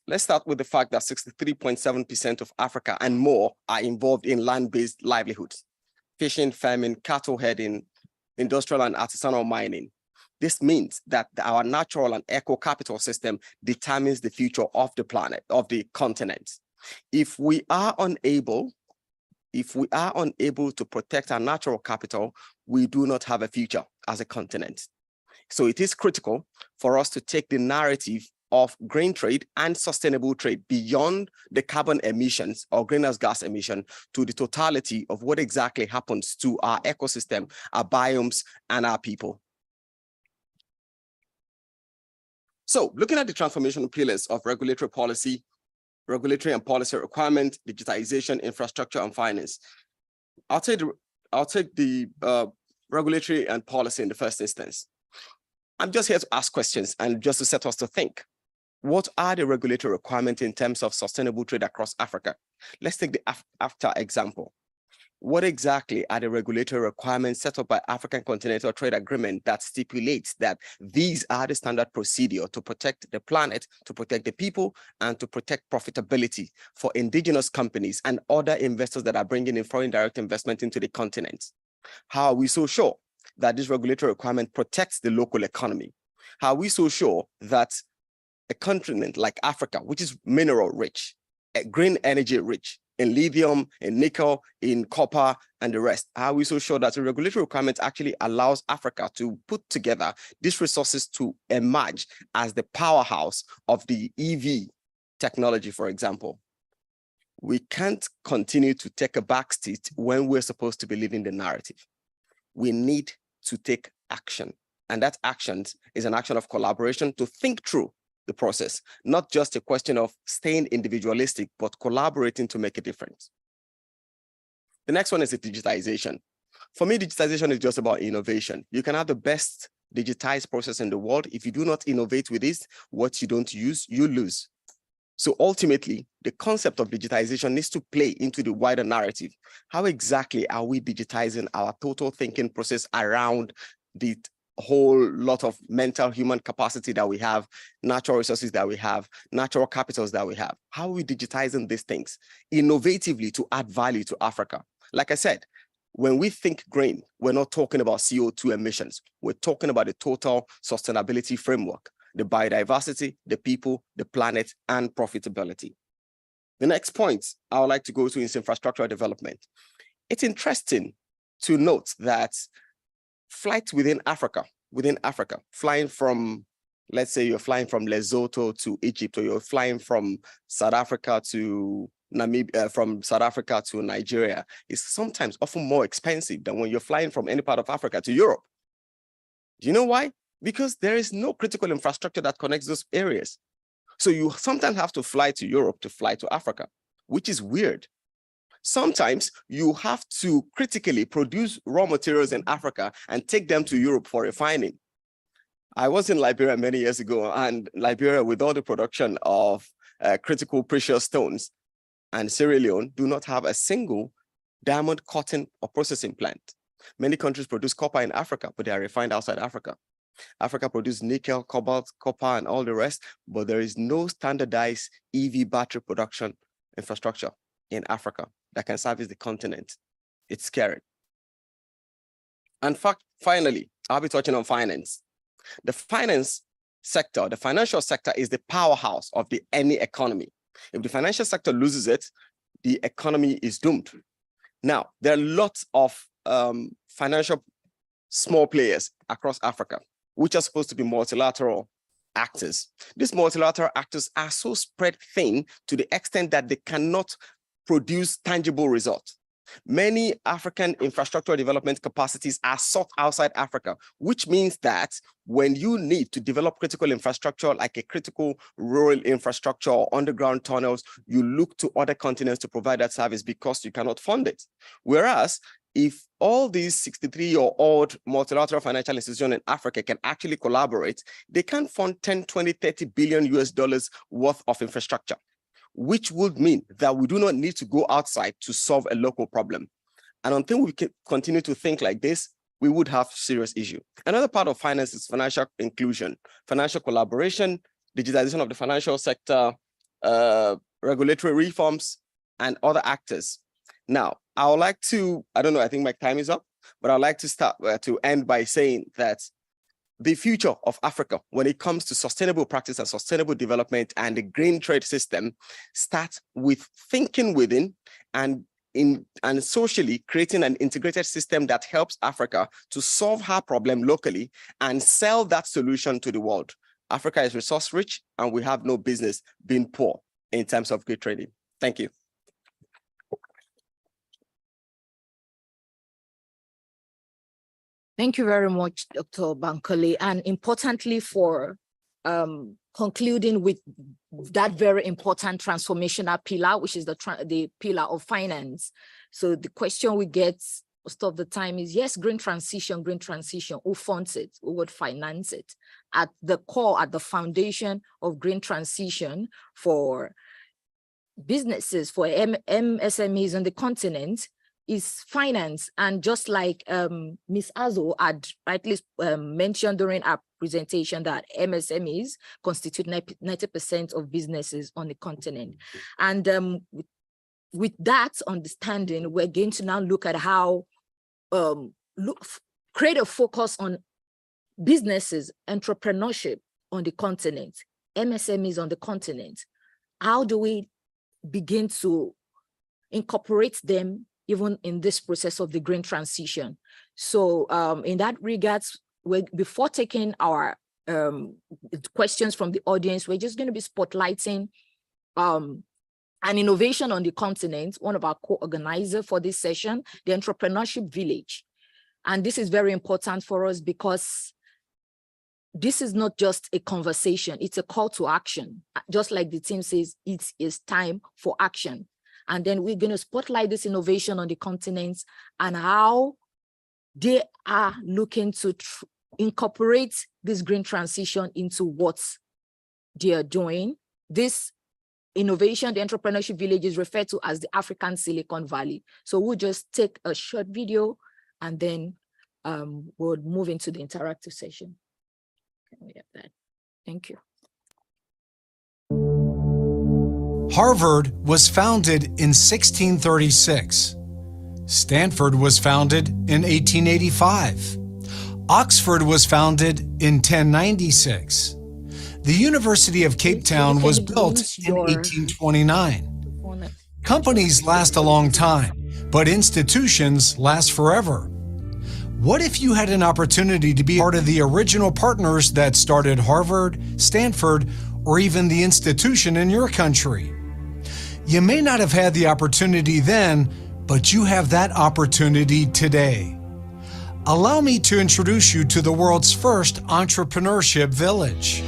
Let's start with the fact that 63.7% of Africa and more are involved in land-based livelihoods: fishing, farming, cattle herding, industrial and artisanal mining. This means that our natural and eco-capital system determines the future of the planet, of the continent. If we are unable to protect our natural capital, we do not have a future as a continent. So it is critical for us to take the narrative of green trade and sustainable trade beyond the carbon emissions or greenhouse gas emission to the totality of what exactly happens to our ecosystem, our biomes, and our people. So looking at the transformational pillars of regulatory and policy requirement, digitization, infrastructure, and finance, I'll take the regulatory and policy in the first instance. I'm just here to ask questions and just to set us to think. What are the regulatory requirements in terms of sustainable trade across Africa? Let's take the AfCFTA example. What exactly are the regulatory requirements set up by African Continental Trade Agreement that stipulates that these are the standard procedure to protect the planet, to protect the people, and to protect profitability for indigenous companies and other investors that are bringing in foreign direct investment into the continent? How are we so sure that this regulatory requirement protects the local economy? How are we so sure that a continent like Africa, which is mineral rich, green energy rich, in lithium, in nickel, in copper, and the rest, how are we so sure that the regulatory requirement actually allows Africa to put together these resources to emerge as the powerhouse of the EV technology, for example? We can't continue to take a backseat when we're supposed to be living the narrative. We need to take action. And that action is an action of collaboration to think through the process, not just a question of staying individualistic, but collaborating to make a difference. The next one is the digitization. For me, digitization is just about innovation. You can have the best digitized process in the world. If you do not innovate with this, what you don't use, you lose. So ultimately, the concept of digitization needs to play into the wider narrative. How exactly are we digitizing our total thinking process around the whole lot of mental human capacity that we have, natural resources that we have, natural capitals that we have? How are we digitizing these things innovatively to add value to Africa? Like I said, when we think green, we're not talking about CO2 emissions. We're talking about the total sustainability framework, the biodiversity, the people, the planet, and profitability. The next point I would like to go to is infrastructural development. It's interesting to note that flights within Africa, flying from, let's say you're flying from Lesotho to Egypt, or you're flying from South Africa to Namibia, from South Africa to Nigeria, is sometimes often more expensive than when you're flying from any part of Africa to Europe. Do you know why? Because there is no critical infrastructure that connects those areas. So you sometimes have to fly to Europe to fly to Africa, which is weird. Sometimes you have to critically produce raw materials in Africa and take them to Europe for refining. I was in Liberia many years ago, and Liberia, with all the production of critical precious stones, and Sierra Leone do not have a single diamond cutting or processing plant. Many countries produce copper in Africa, but they are refined outside Africa. Africa produces nickel, cobalt, copper, and all the rest, but there is no standardized EV battery production infrastructure in Africa that can service the continent. It's scary. And finally, I'll be touching on finance. The finance sector, the financial sector, is the powerhouse of any economy. If the financial sector loses it, the economy is doomed. Now, there are lots of financial small players across Africa, which are supposed to be multilateral actors. These multilateral actors are so spread thin to the extent that they cannot produce tangible results. Many African infrastructure development capacities are sought outside Africa, which means that when you need to develop critical infrastructure like a critical rural infrastructure or underground tunnels, you look to other continents to provide that service because you cannot fund it. Whereas if all these 63 or odd multilateral financial institutions in Africa can actually collaborate, they can fund 10, 20, 30 billion US dollars worth of infrastructure, which would mean that we do not need to go outside to solve a local problem. And until we can continue to think like this, we would have serious issue. Another part of finance is financial inclusion, financial collaboration, digitization of the financial sector, regulatory reforms, and other actors. Now, I would like to, I don't know, I think my time is up, but I'd like to start to end by saying that the future of Africa, when it comes to sustainable practice and sustainable development and the green trade system, starts with thinking within and socially creating an integrated system that helps Africa to solve her problem locally and sell that solution to the world. Africa is resource rich and we have no business being poor in terms of good trading. Thank you. Thank you very much, Dr. Bankole, and importantly for concluding with that very important transformational pillar, which is the pillar of finance. So the question we get most of the time is, yes, green transition, who funds it, who would finance it? At the core, at the foundation of green transition for businesses, for MSMEs on the continent, is finance. And just like Ms. Azo had rightly mentioned during our presentation, that MSMEs constitute 90% of businesses on the continent. And with that understanding, we're going to now look at how create a focus on businesses, entrepreneurship on the continent, MSMEs on the continent. How do we begin to incorporate them even in this process of the green transition? So in that regards, before taking our questions from the audience, we're just going to be spotlighting an innovation on the continent, one of our co-organizers for this session, the Entrepreneurship Village. And this is very important for us because this is not just a conversation, it's a call to action. Just like the team says, it is time for action. And then we're going to spotlight this innovation on the continent and how they are looking to incorporate this green transition into what they are doing. This innovation, the Entrepreneurship Village, is referred to as the African Silicon Valley. So we'll just take a short video and then we'll move into the interactive session. Can we have that? Thank you. Harvard was founded in 1636. Stanford was founded in 1885. Oxford was founded in 1096. The University of Cape Town was built in 1829. Companies last a long time, but institutions last forever. What if you had an opportunity to be part of the original partners that started Harvard, Stanford, or even the institution in your country? You may not have had the opportunity then, but you have that opportunity today. Allow me to introduce you to the world's first entrepreneurship village.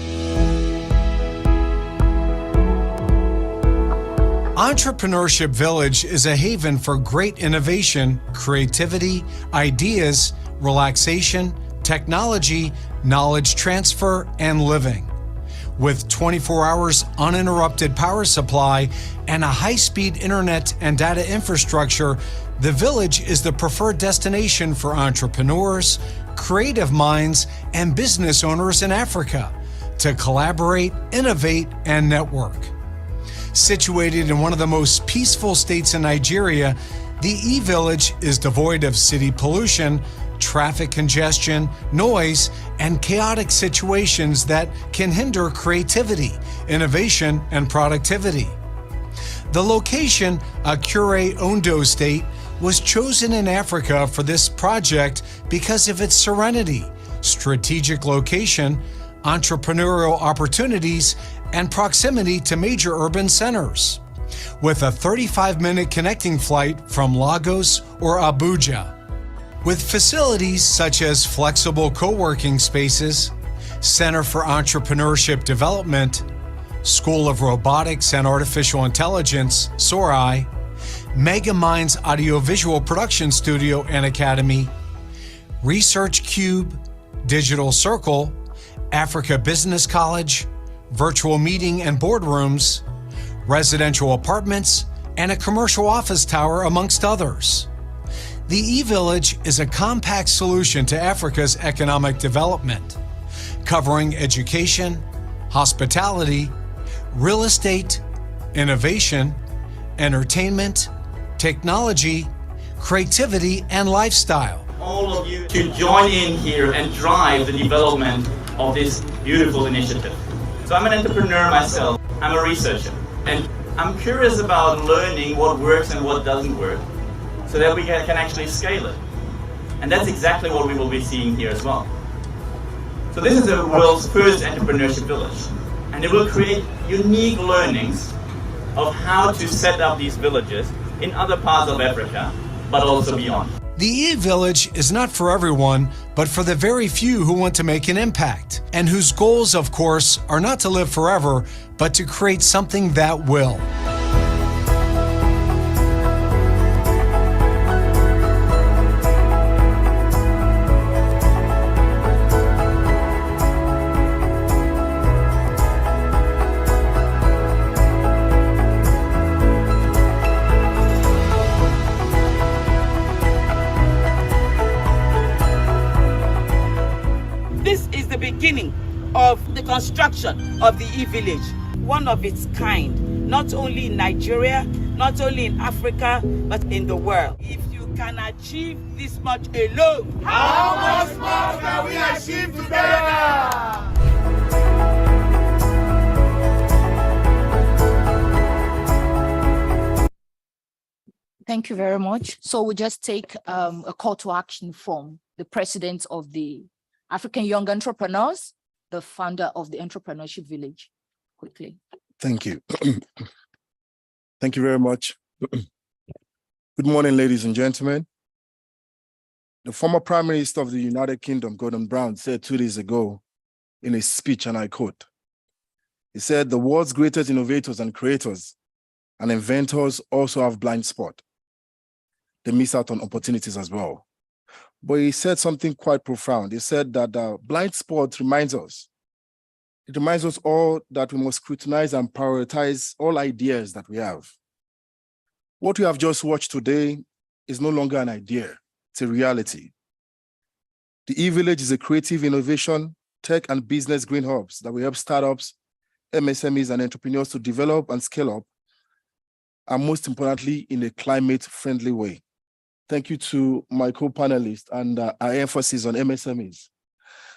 Entrepreneurship Village is a haven for great innovation, creativity, ideas, relaxation, technology, knowledge transfer, and living. With 24 hours uninterrupted power supply and a high-speed internet and data infrastructure, the village is the preferred destination for entrepreneurs, creative minds, and business owners in Africa to collaborate, innovate, and network. Situated in one of the most peaceful states in Nigeria, the E-Village is devoid of city pollution, traffic congestion, noise, and chaotic situations that can hinder creativity, innovation, and productivity. The location, Akure Ondo State, was chosen in Africa for this project because of its serenity, strategic location, entrepreneurial opportunities, and proximity to major urban centers, with a 35-minute connecting flight from Lagos or Abuja. With facilities such as flexible co-working spaces, Center for Entrepreneurship Development, School of Robotics and Artificial Intelligence, SORI, Megaminds Audiovisual Production Studio and Academy, Research Cube, Digital Circle, Africa Business College, virtual meeting and boardrooms, residential apartments, and a commercial office tower, amongst others. The e-Village is a compact solution to Africa's economic development, covering education, hospitality, real estate, innovation, entertainment, technology, creativity, and lifestyle. All of you to join in here and drive the development of this beautiful initiative. So I'm an entrepreneur myself, I'm a researcher, and I'm curious about learning what works and what doesn't work so that we can actually scale it. And that's exactly what we will be seeing here as well. So this is the world's first entrepreneurship village, and it will create unique learnings of how to set up these villages in other parts of Africa, but also beyond. The e-Village is not for everyone, but for the very few who want to make an impact, and whose goals, of course, are not to live forever, but to create something that will. Beginning of the construction of the e-Village, one of its kind, not only in Nigeria, not only in Africa, but in the world. If you can achieve this much alone, how much more can we achieve together? Thank you very much. So we'll just take a call to action from the president of the African Young Entrepreneurs, the founder of the Entrepreneurship Village, quickly. Thank you. Thank you very much. Good morning, ladies and gentlemen. The former Prime Minister of the United Kingdom, Gordon Brown, said 2 days ago in a speech, and I quote, he said, "The world's greatest innovators and creators and inventors also have blind spot. They miss out on opportunities as well." But he said something quite profound. He said that the blind spot reminds us. It reminds us all that we must scrutinize and prioritize all ideas that we have. What we have just watched today is no longer an idea, it's a reality. The e-Village is a creative innovation, tech and business green hubs that will help startups, MSMEs and entrepreneurs to develop and scale up, and most importantly, in a climate-friendly way. Thank you to my co-panelists and our emphasis on MSMEs.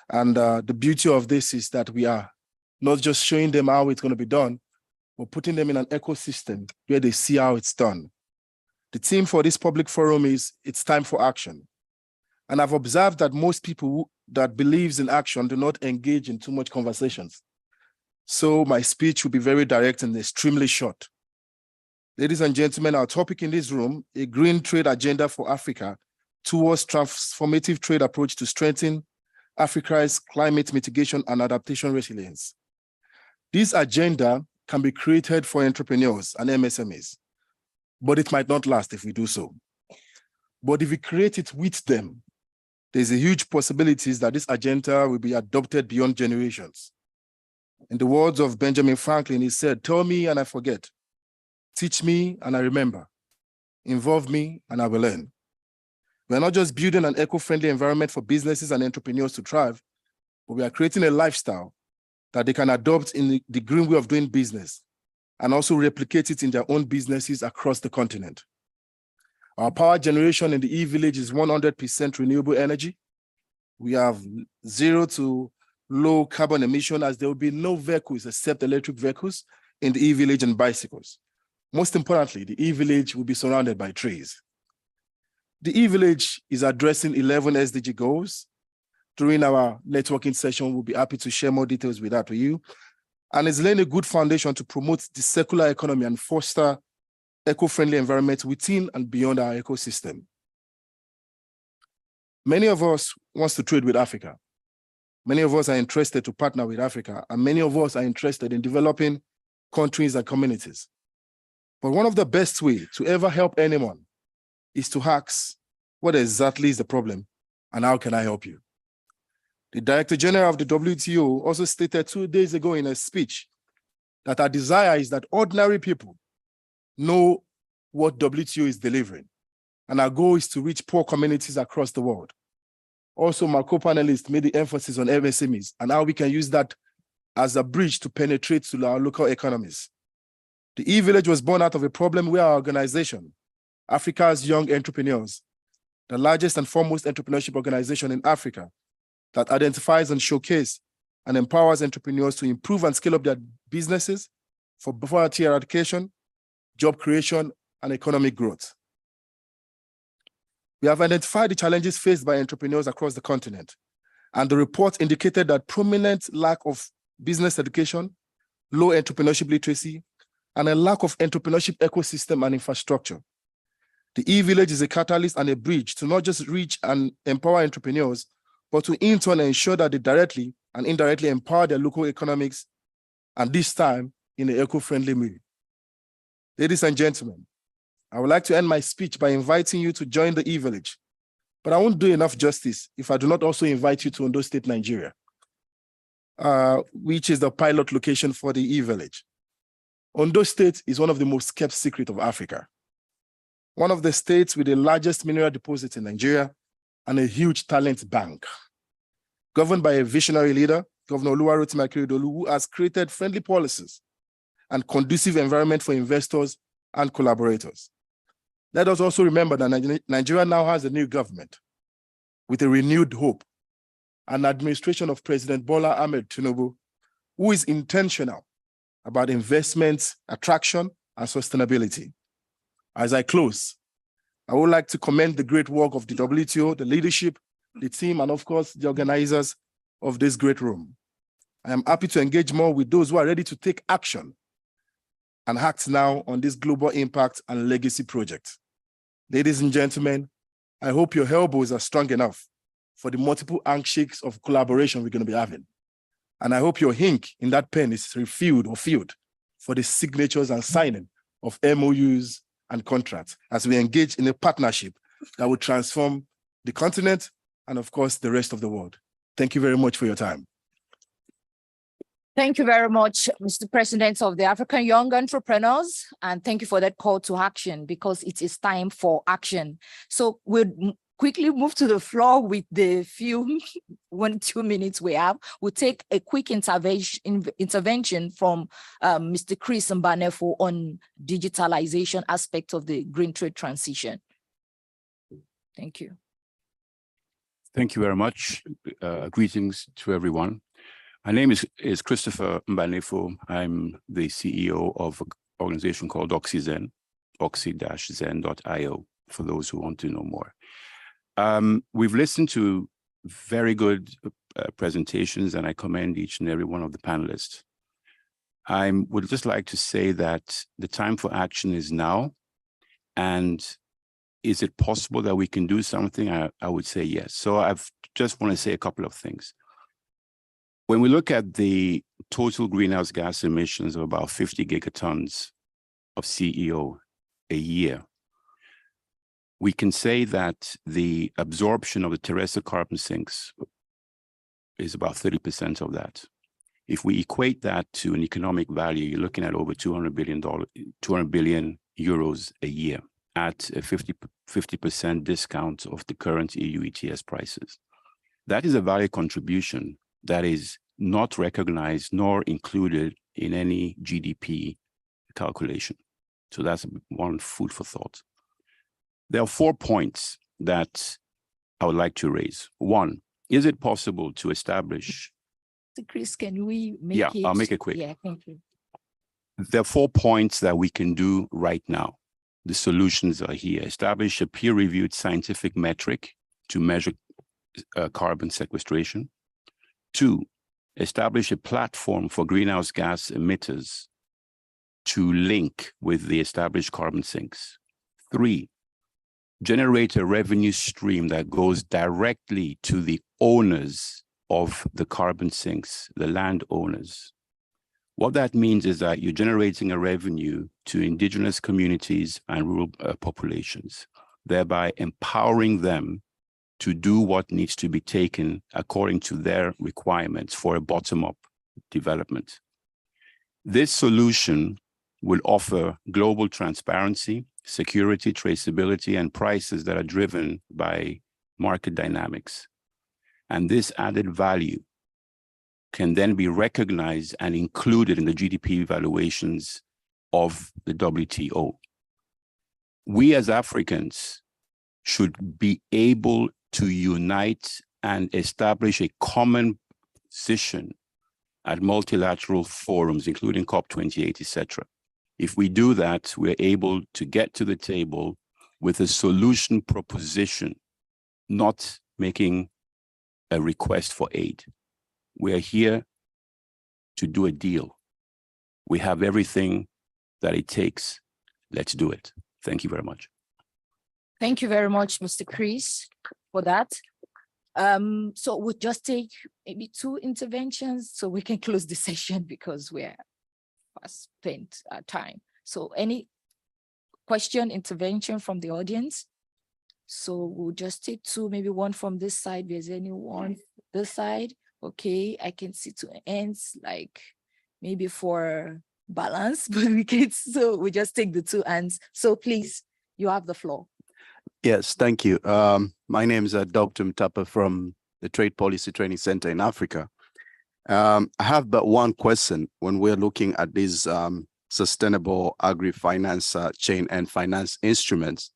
And the beauty of this is that we are not just showing them how it's going to be done, but putting them in an ecosystem where they see how it's done. The theme for this public forum is, it's time for action. And I've observed that most people that believes in action do not engage in too much conversations. So my speech will be very direct and extremely short. Ladies and gentlemen, our topic in this room, a green trade agenda for Africa towards transformative trade approach to strengthen Africa's climate mitigation and adaptation resilience. This agenda can be created for entrepreneurs and MSMEs, but it might not last if we do so. But if we create it with them, there's a huge possibilities that this agenda will be adopted beyond generations. In the words of Benjamin Franklin, he said, "Tell me and I forget. Teach me and I remember. Involve me and I will learn." We're not just building an eco-friendly environment for businesses and entrepreneurs to thrive, but we are creating a lifestyle that they can adopt in the green way of doing business and also replicate it in their own businesses across the continent. Our power generation in the e-Village is 100% renewable energy. We have 0 to low carbon emission, as there will be no vehicles except electric vehicles in the e-Village and bicycles. Most importantly, the e-Village will be surrounded by trees. The e-Village is addressing 11 SDG goals during our networking session. We'll be happy to share more details with that with you. And it's laying a good foundation to promote the circular economy and foster eco-friendly environment within and beyond our ecosystem. Many of us want to trade with Africa. Many of us are interested to partner with Africa, and many of us are interested in developing countries and communities. But one of the best ways to ever help anyone is to ask, what exactly is the problem and how can I help you? The Director General of the WTO also stated 2 days ago in a speech that our desire is that ordinary people know what WTO is delivering, and our goal is to reach poor communities across the world. Also, my co-panelists made the emphasis on MSMEs and how we can use that as a bridge to penetrate to our local economies. The e-village was born out of a problem where our organization, Africa's Young Entrepreneurs, the largest and foremost entrepreneurship organization in Africa, that identifies and showcases and empowers entrepreneurs to improve and scale up their businesses for poverty eradication, job creation, and economic growth. We have identified the challenges faced by entrepreneurs across the continent, and the report indicated that prominent lack of business education, low entrepreneurship literacy, and a lack of entrepreneurship ecosystem and infrastructure. The e-village is a catalyst and a bridge to not just reach and empower entrepreneurs, but to in turn ensure that they directly and indirectly empower their local economics, and this time in an eco-friendly way. Ladies and gentlemen, I would like to end my speech by inviting you to join the e-village, but I won't do enough justice if I do not also invite you to Ondo State, Nigeria, which is the pilot location for the e-village. Ondo State is one of the most kept secrets of Africa, one of the states with the largest mineral deposits in Nigeria and a huge talent bank, governed by a visionary leader, Governor Oluwarotimi Akeredolu, who has created friendly policies and conducive environment for investors and collaborators. Let us also remember that Nigeria now has a new government with a renewed hope, an administration of President Bola Ahmed Tinubu, who is intentional about investments, attraction, and sustainability. As I close, I would like to commend the great work of the WTO, the leadership, the team, and of course, the organizers of this great room. I am happy to engage more with those who are ready to take action and act now on this global impact and legacy project. Ladies and gentlemen, I hope your elbows are strong enough for the multiple handshakes of collaboration we're going to be having. And I hope your ink in that pen is refilled or filled for the signatures and signing of MOUs and contracts as we engage in a partnership that will transform the continent and of course the rest of the world. Thank you very much for your time. Thank you very much, Mr. President of the African Young Entrepreneurs, and thank you for that call to action, because it is time for action. So we'll quickly move to the floor with the few 1-2 minutes we have. We'll take a quick intervention from Mr. Chris Mbanefo on digitalization aspect of the green trade transition. Thank you. Thank you very much. Greetings to everyone. My name is Christopher Mbanefo. I'm the CEO of an organization called OxyZen, oxy-zen.io, for those who want to know more. We've listened to very good presentations, and I commend each and every one of the panelists. I would just like to say that the time for action is now. And is it possible that we can do something? I would say yes. So I just want to say a couple of things. When we look at the total greenhouse gas emissions of about 50 gigatons of CEO a year, we can say that the absorption of the terrestrial carbon sinks is about 30% of that. If we equate that to an economic value, you're looking at over $200 billion euros a year at a 50% discount of the current EU ETS prices. That is a value contribution that is not recognized nor included in any GDP calculation. So that's one food for thought. There are 4 points that I would like to raise. One, is it possible to establish? Chris, can we make it? Yeah, I'll make it quick. Yeah, thank you. There are 4 points that we can do right now. The solutions are here. Establish a peer-reviewed scientific metric to measure carbon sequestration. 2, establish a platform for greenhouse gas emitters to link with the established carbon sinks. 3, generate a revenue stream that goes directly to the owners of the carbon sinks, the landowners. What that means is that you're generating a revenue to indigenous communities and rural populations, thereby empowering them to do what needs to be taken according to their requirements for a bottom-up development. This solution will offer global transparency, security, traceability, and prices that are driven by market dynamics. And this added value can then be recognized and included in the GDP evaluations of the WTO. We as Africans should be able to unite and establish a common position at multilateral forums, including COP28, etc. If we do that, we're able to get to the table with a solution proposition, not making a request for aid. We are here to do a deal. We have everything that it takes. Let's do it. Thank you very much. Thank you very much, Mr. Chris, for that. So we'll just take maybe 2 interventions so we can close the session because we're past spent our time. So any question, intervention from the audience? So we'll just take 2, maybe 1 from this side. There's anyone this side? Okay, I can see 2 ends, like maybe for balance, but we can, so we just take the 2 ends. So please, you have the floor. Yes, thank you. My name is Dr. Mtapa from the Trade Policy Training Center in Africa. I have but one question when we're looking at these sustainable agri-finance chain and finance instruments.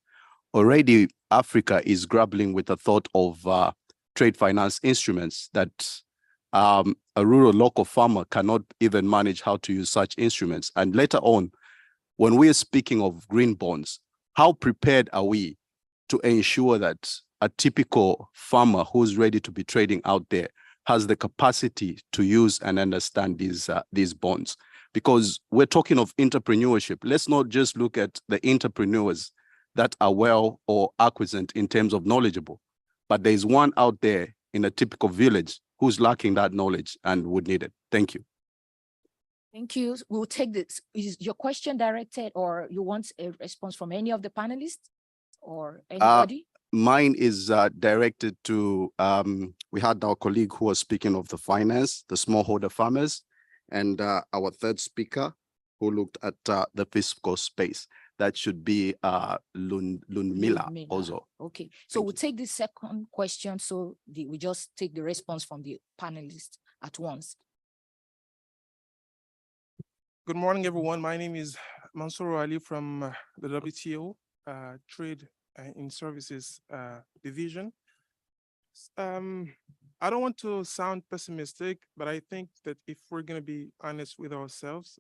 Already, Africa is grappling with the thought of trade finance instruments that a rural local farmer cannot even manage how to use such instruments. And later on, when we are speaking of green bonds, how prepared are we to ensure that a typical farmer who's ready to be trading out there has the capacity to use and understand these bonds? Because we're talking of entrepreneurship. Let's not just look at the entrepreneurs that are well or acquisite in terms of knowledgeable, but there's one out there in a typical village who's lacking that knowledge and would need it. Thank you. Thank you. We'll take this. Is your question directed or you want a response from any of the panelists or anybody? Mine is directed to, we had our colleague who was speaking of the finance, the smallholder farmers, and our third speaker who looked at the fiscal space. That should be Lunmila also. Okay, so we'll take the second question. So we just take the response from the panelists at once. Good morning, everyone. My name is Mansour Ali from the WTO Trade in Services Division. I don't want to sound pessimistic, but I think that if we're going to be honest with ourselves,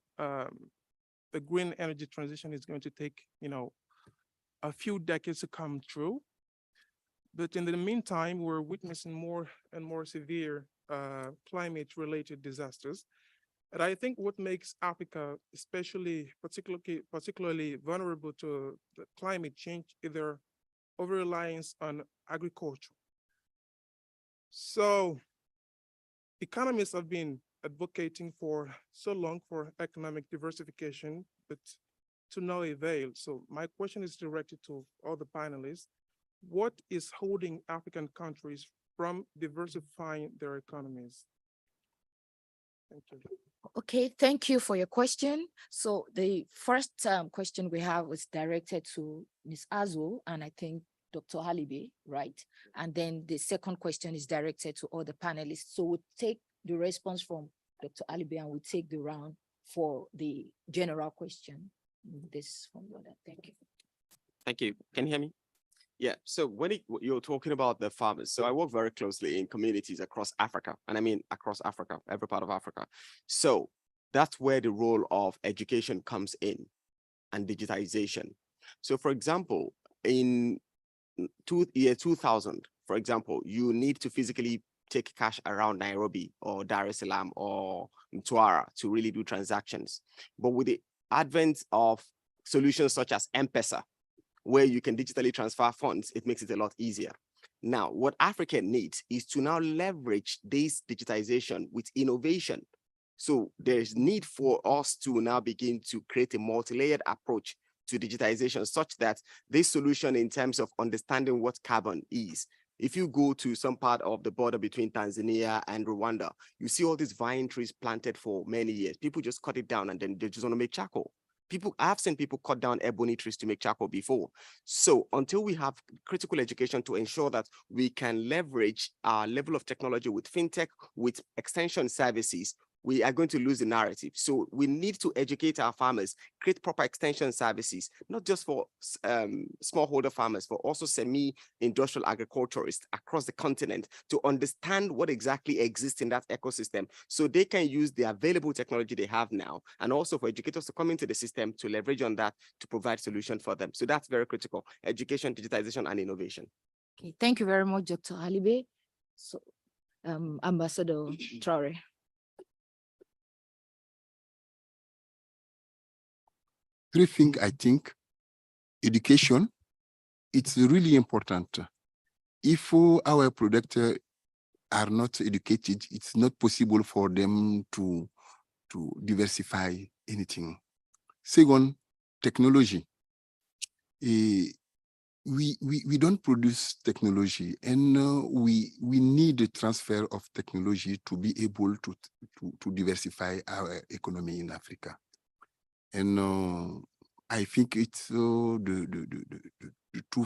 the green energy transition is going to take, a few decades to come true. But in the meantime, we're witnessing more and more severe climate-related disasters. And I think what makes Africa particularly vulnerable to the climate change is their over-reliance on agriculture. So economists have been advocating for so long for economic diversification, but to no avail. So my question is directed to all the panelists. What is holding African countries from diversifying their economies? Thank you. Okay, thank you for your question. So the first question we have was directed to Ms. Azul and I think Dr. Halibe, right? And then the second question is directed to all the panelists. So we'll take the response from Dr. Halibe and we'll take the round for the general question. This from Lola. Thank you. Thank you. Can you hear me? Yeah, so when you're talking about the farmers, so I work very closely in communities across Africa, and I mean across Africa, every part of Africa. So that's where the role of education comes in and digitization. So for example, in year 2000, For example, you need to physically take cash around Nairobi or Dar es Salaam or Mtwara to really do transactions. But with the advent of solutions such as M-Pesa, where you can digitally transfer funds, it makes it a lot easier. Now, what Africa needs is to now leverage this digitization with innovation. So there's need for us to now begin to create a multi-layered approach to digitization such that this solution in terms of understanding what carbon is. If you go to some part of the border between Tanzania and Rwanda, you see all these vine trees planted for many years. People just cut it down and then they just want to make charcoal. I've seen people cut down ebony trees to make charcoal before. So until we have critical education to ensure that we can leverage our level of technology with fintech, with extension services, we are going to lose the narrative. So we need to educate our farmers, create proper extension services, not just for smallholder farmers, but also semi-industrial agriculturists across the continent to understand what exactly exists in that ecosystem so they can use the available technology they have now, and also for educators to come into the system to leverage on that to provide solutions for them. So that's very critical: education, digitization, and innovation. Okay, thank you very much, Dr. Alibe. So, Ambassador Traore. Three things, I think. Education, it's really important. If our producers are not educated, it's not possible for them to diversify anything. Second, technology. We don't produce technology, and we need a transfer of technology to be able to diversify our economy in Africa. And I think it's the two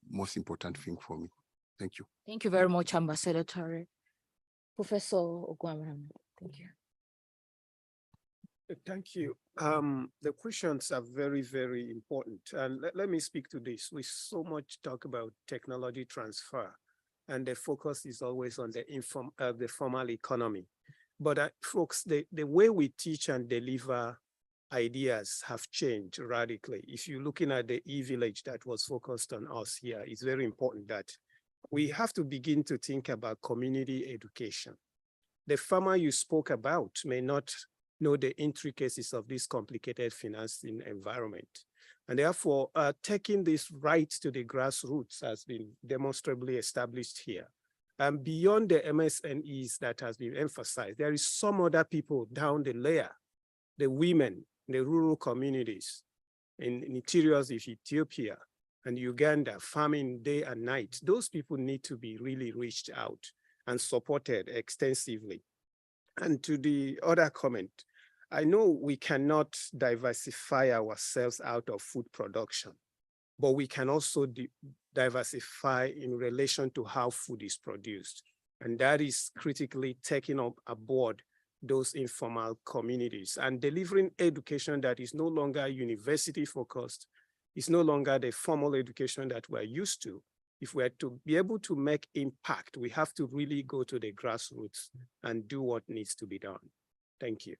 most important things for me. Thank you. Thank you very much, Ambassador Traore. Professor Ogwamram, thank you. Thank you. The questions are very, very important. And let me speak to this. We so much talk about technology transfer, and the focus is always on the formal economy. But folks, the way we teach and deliver ideas have changed radically. If you're looking at the e-village that was focused on us here, it's very important that we have to begin to think about community education. The farmer you spoke about may not know the intricacies of this complicated financing environment. And therefore, taking this right to the grassroots has been demonstrably established here. And beyond the MSMEs that has been emphasized, there is some other people down the layer, the women, the rural communities in interiors of Ethiopia and Uganda, farming day and night. Those people need to be really reached out and supported extensively. And to the other comment, I know we cannot diversify ourselves out of food production, but we can also diversify in relation to how food is produced. And that is critically taking up aboard those informal communities and delivering education that is no longer university focused. It's no longer the formal education that we're used to. If we're to be able to make impact, we have to really go to the grassroots and do what needs to be done. Thank you.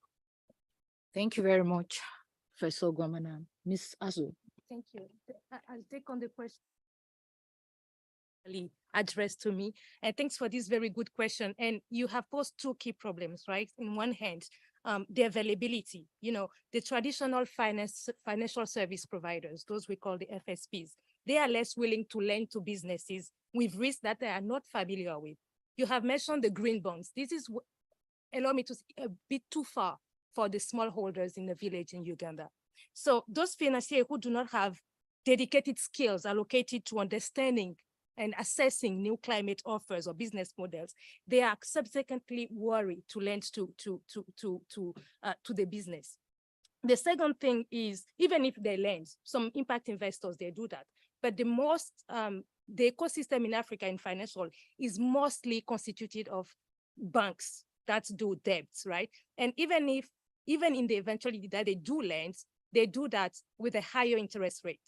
Thank you very much, Professor Ogwamana. Ms. Azu. Thank you. I'll take on the question addressed to me. And thanks for this very good question. And you have posed two key problems, right? In one hand, the availability, the traditional financial service providers, those we call the FSPs, they are less willing to lend to businesses with risks that they are not familiar with. You have mentioned the green bonds. This is, allow me to say, a bit too far for the smallholders in the village in Uganda. So those financiers who do not have dedicated skills allocated to understanding and assessing new climate offers or business models, they are subsequently worried to lend to the business. The second thing is, even if they lend, some impact investors, they do that. But the ecosystem in Africa in financial is mostly constituted of banks that do debts, right? And even in the eventuality that they do lend, they do that with a higher interest rate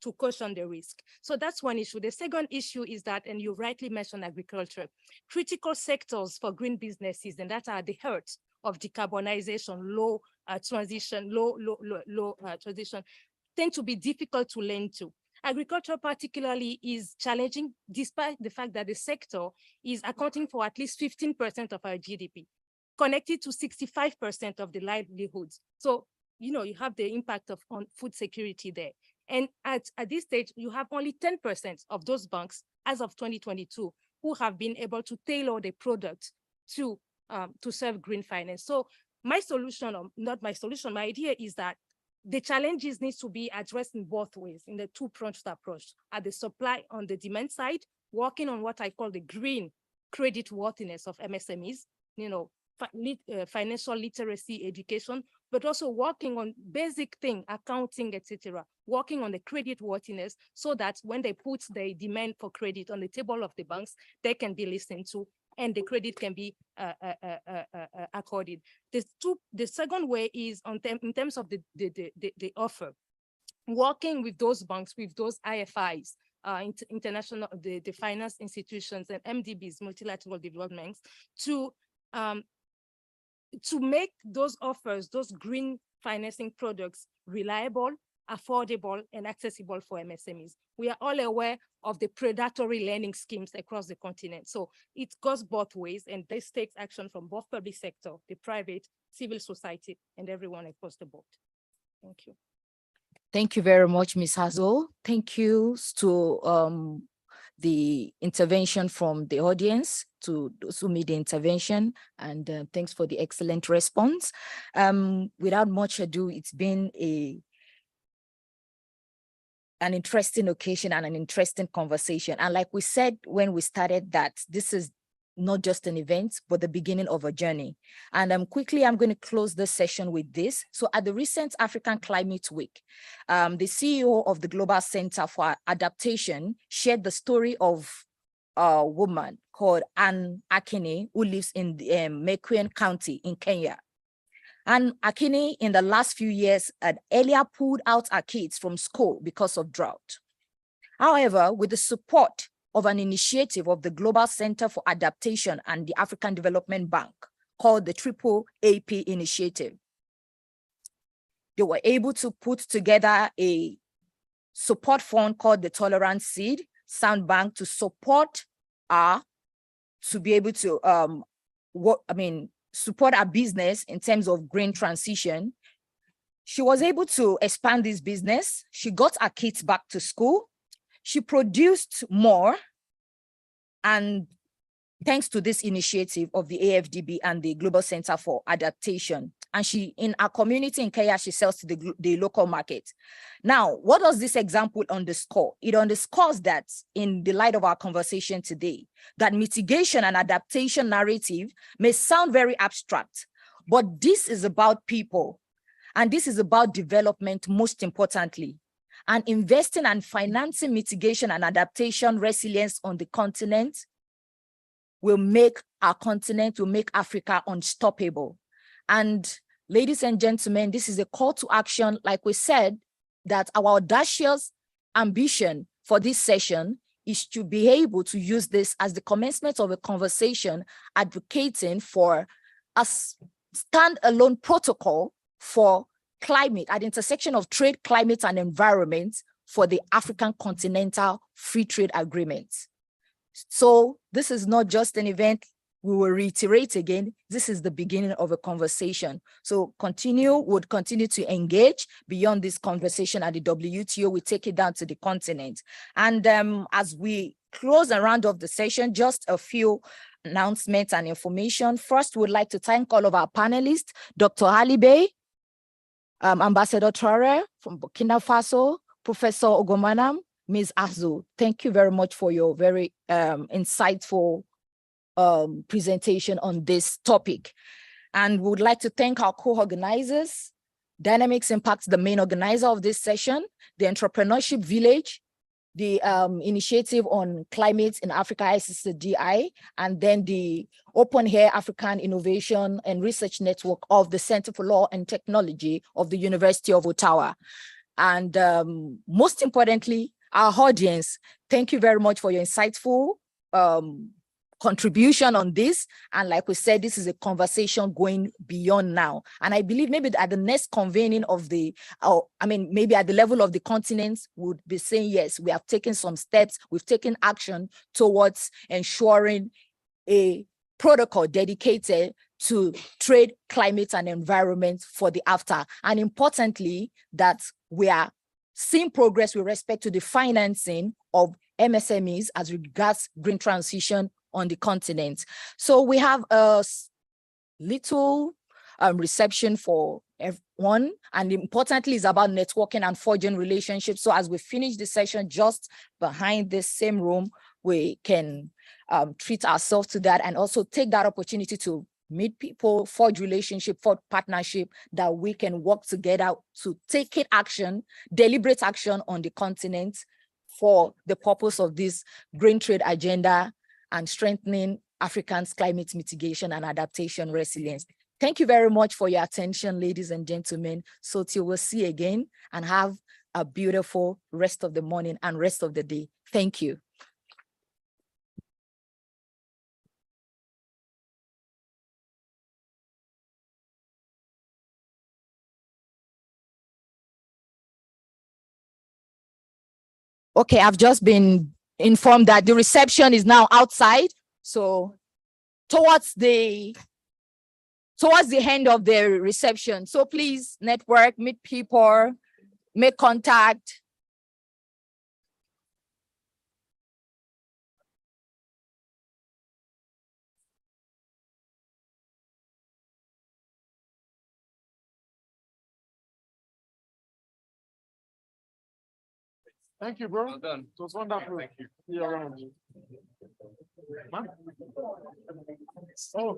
to cushion the risk. So that's one issue. The second issue is that, and you rightly mentioned agriculture, critical sectors for green businesses, and that are the heart of decarbonization, low transition, tend to be difficult to lend to. Agriculture particularly is challenging despite the fact that the sector is accounting for at least 15% of our GDP, connected to 65% of the livelihoods. So, you have the impact on food security there. And at this stage, you have only 10% of those banks as of 2022 who have been able to tailor the product to serve green finance. So my solution, or not my solution, my idea is that the challenges need to be addressed in both ways, in the two-pronged approach, at the supply on the demand side, working on what I call the green credit worthiness of MSMEs, financial literacy education, but also working on basic thing, accounting, etc., working on the credit worthiness so that when they put the demand for credit on the table of the banks, they can be listened to and the credit can be accorded. The second way is in terms of the offer, working with those banks, with those IFIs, international, the finance institutions and MDBs, multilateral developments, to make those offers, those green financing products reliable, affordable, and accessible for MSMEs. We are all aware of the predatory lending schemes across the continent. So it goes both ways, and this takes action from both public sector, the private, civil society, and everyone across the board. Thank you. Thank you very much, Ms. Hazel. Thank you to the intervention from the audience, to those who made the intervention, and thanks for the excellent response. Without much ado, it's been an interesting occasion and an interesting conversation. And like we said when we started, that this is not just an event, but the beginning of a journey. And quickly, I'm going to close this session with this. So at the recent African Climate Week, the CEO of the Global Center for Adaptation shared the story of a woman called Anne Akine, who lives in Makueni County in Kenya. And Akine, in the last few years, had earlier pulled out her kids from school because of drought. However, with the support of an initiative of the Global Center for Adaptation and the African Development Bank called the Triple AP Initiative, they were able to put together a support fund called the Tolerance Seed Sound Bank to support her to be able to support our business in terms of green transition. She was able to expand this business. She got her kids back to school. She produced more. And thanks to this initiative of the AFDB and the Global Center for Adaptation, and she, in our community in Kenya, she sells to the local market. Now, what does this example underscore? It underscores that, in the light of our conversation today, that mitigation and adaptation narrative may sound very abstract, but this is about people, and this is about development, most importantly. And investing and financing mitigation and adaptation resilience on the continent will make our continent, will make Africa unstoppable. And ladies and gentlemen, this is a call to action. Like we said, that our audacious ambition for this session is to be able to use this as the commencement of a conversation advocating for a standalone protocol for climate at the intersection of trade, climate, and environment for the African Continental Free Trade Agreement. So this is not just an event. We will reiterate again, this is the beginning of a conversation. So would continue to engage beyond this conversation at the WTO. We take it down to the continent. And as we close and round off the session, just a few announcements and information. First, we'd like to thank all of our panelists, Dr. Alibe, Ambassador Traore from Burkina Faso, Professor Ogomanam, Ms. Azu. Thank you very much for your very insightful presentation on this topic. And we would like to thank our co-organizers, Dynamics Impact, the main organizer of this session, the Entrepreneurship Village, the Initiative on Climate in Africa, ICCDI, and then the Open Air African Innovation and Research Network of the Center for Law and Technology of the University of Ottawa. And most importantly, our audience, thank you very much for your insightful contribution on this. And like we said, this is a conversation going beyond now. And I believe maybe at the next convening of the, maybe at the level of the continents, would be saying, yes, we have taken some steps, we've taken action towards ensuring a protocol dedicated to trade, climate, and environment for the after. And importantly, that we are seeing progress with respect to the financing of MSMEs as regards green transition on the continent. So we have a little reception for everyone, and importantly is about networking and forging relationships. So as we finish the session, just behind this same room, we can treat ourselves to that and also take that opportunity to meet people, forge relationship, forge partnership, that we can work together to take it action, deliberate action on the continent for the purpose of this green trade agenda and strengthening Africans' climate mitigation and adaptation resilience. Thank you very much for your attention, ladies and gentlemen. So till we'll see you again, and have a beautiful rest of the morning and rest of the day. Thank you. Okay, I've just been informed that the reception is now outside. So towards the end of the reception. So please network, meet people, make contact. Thank you, bro. Well done. It was wonderful. Thank you. See you around. Oh.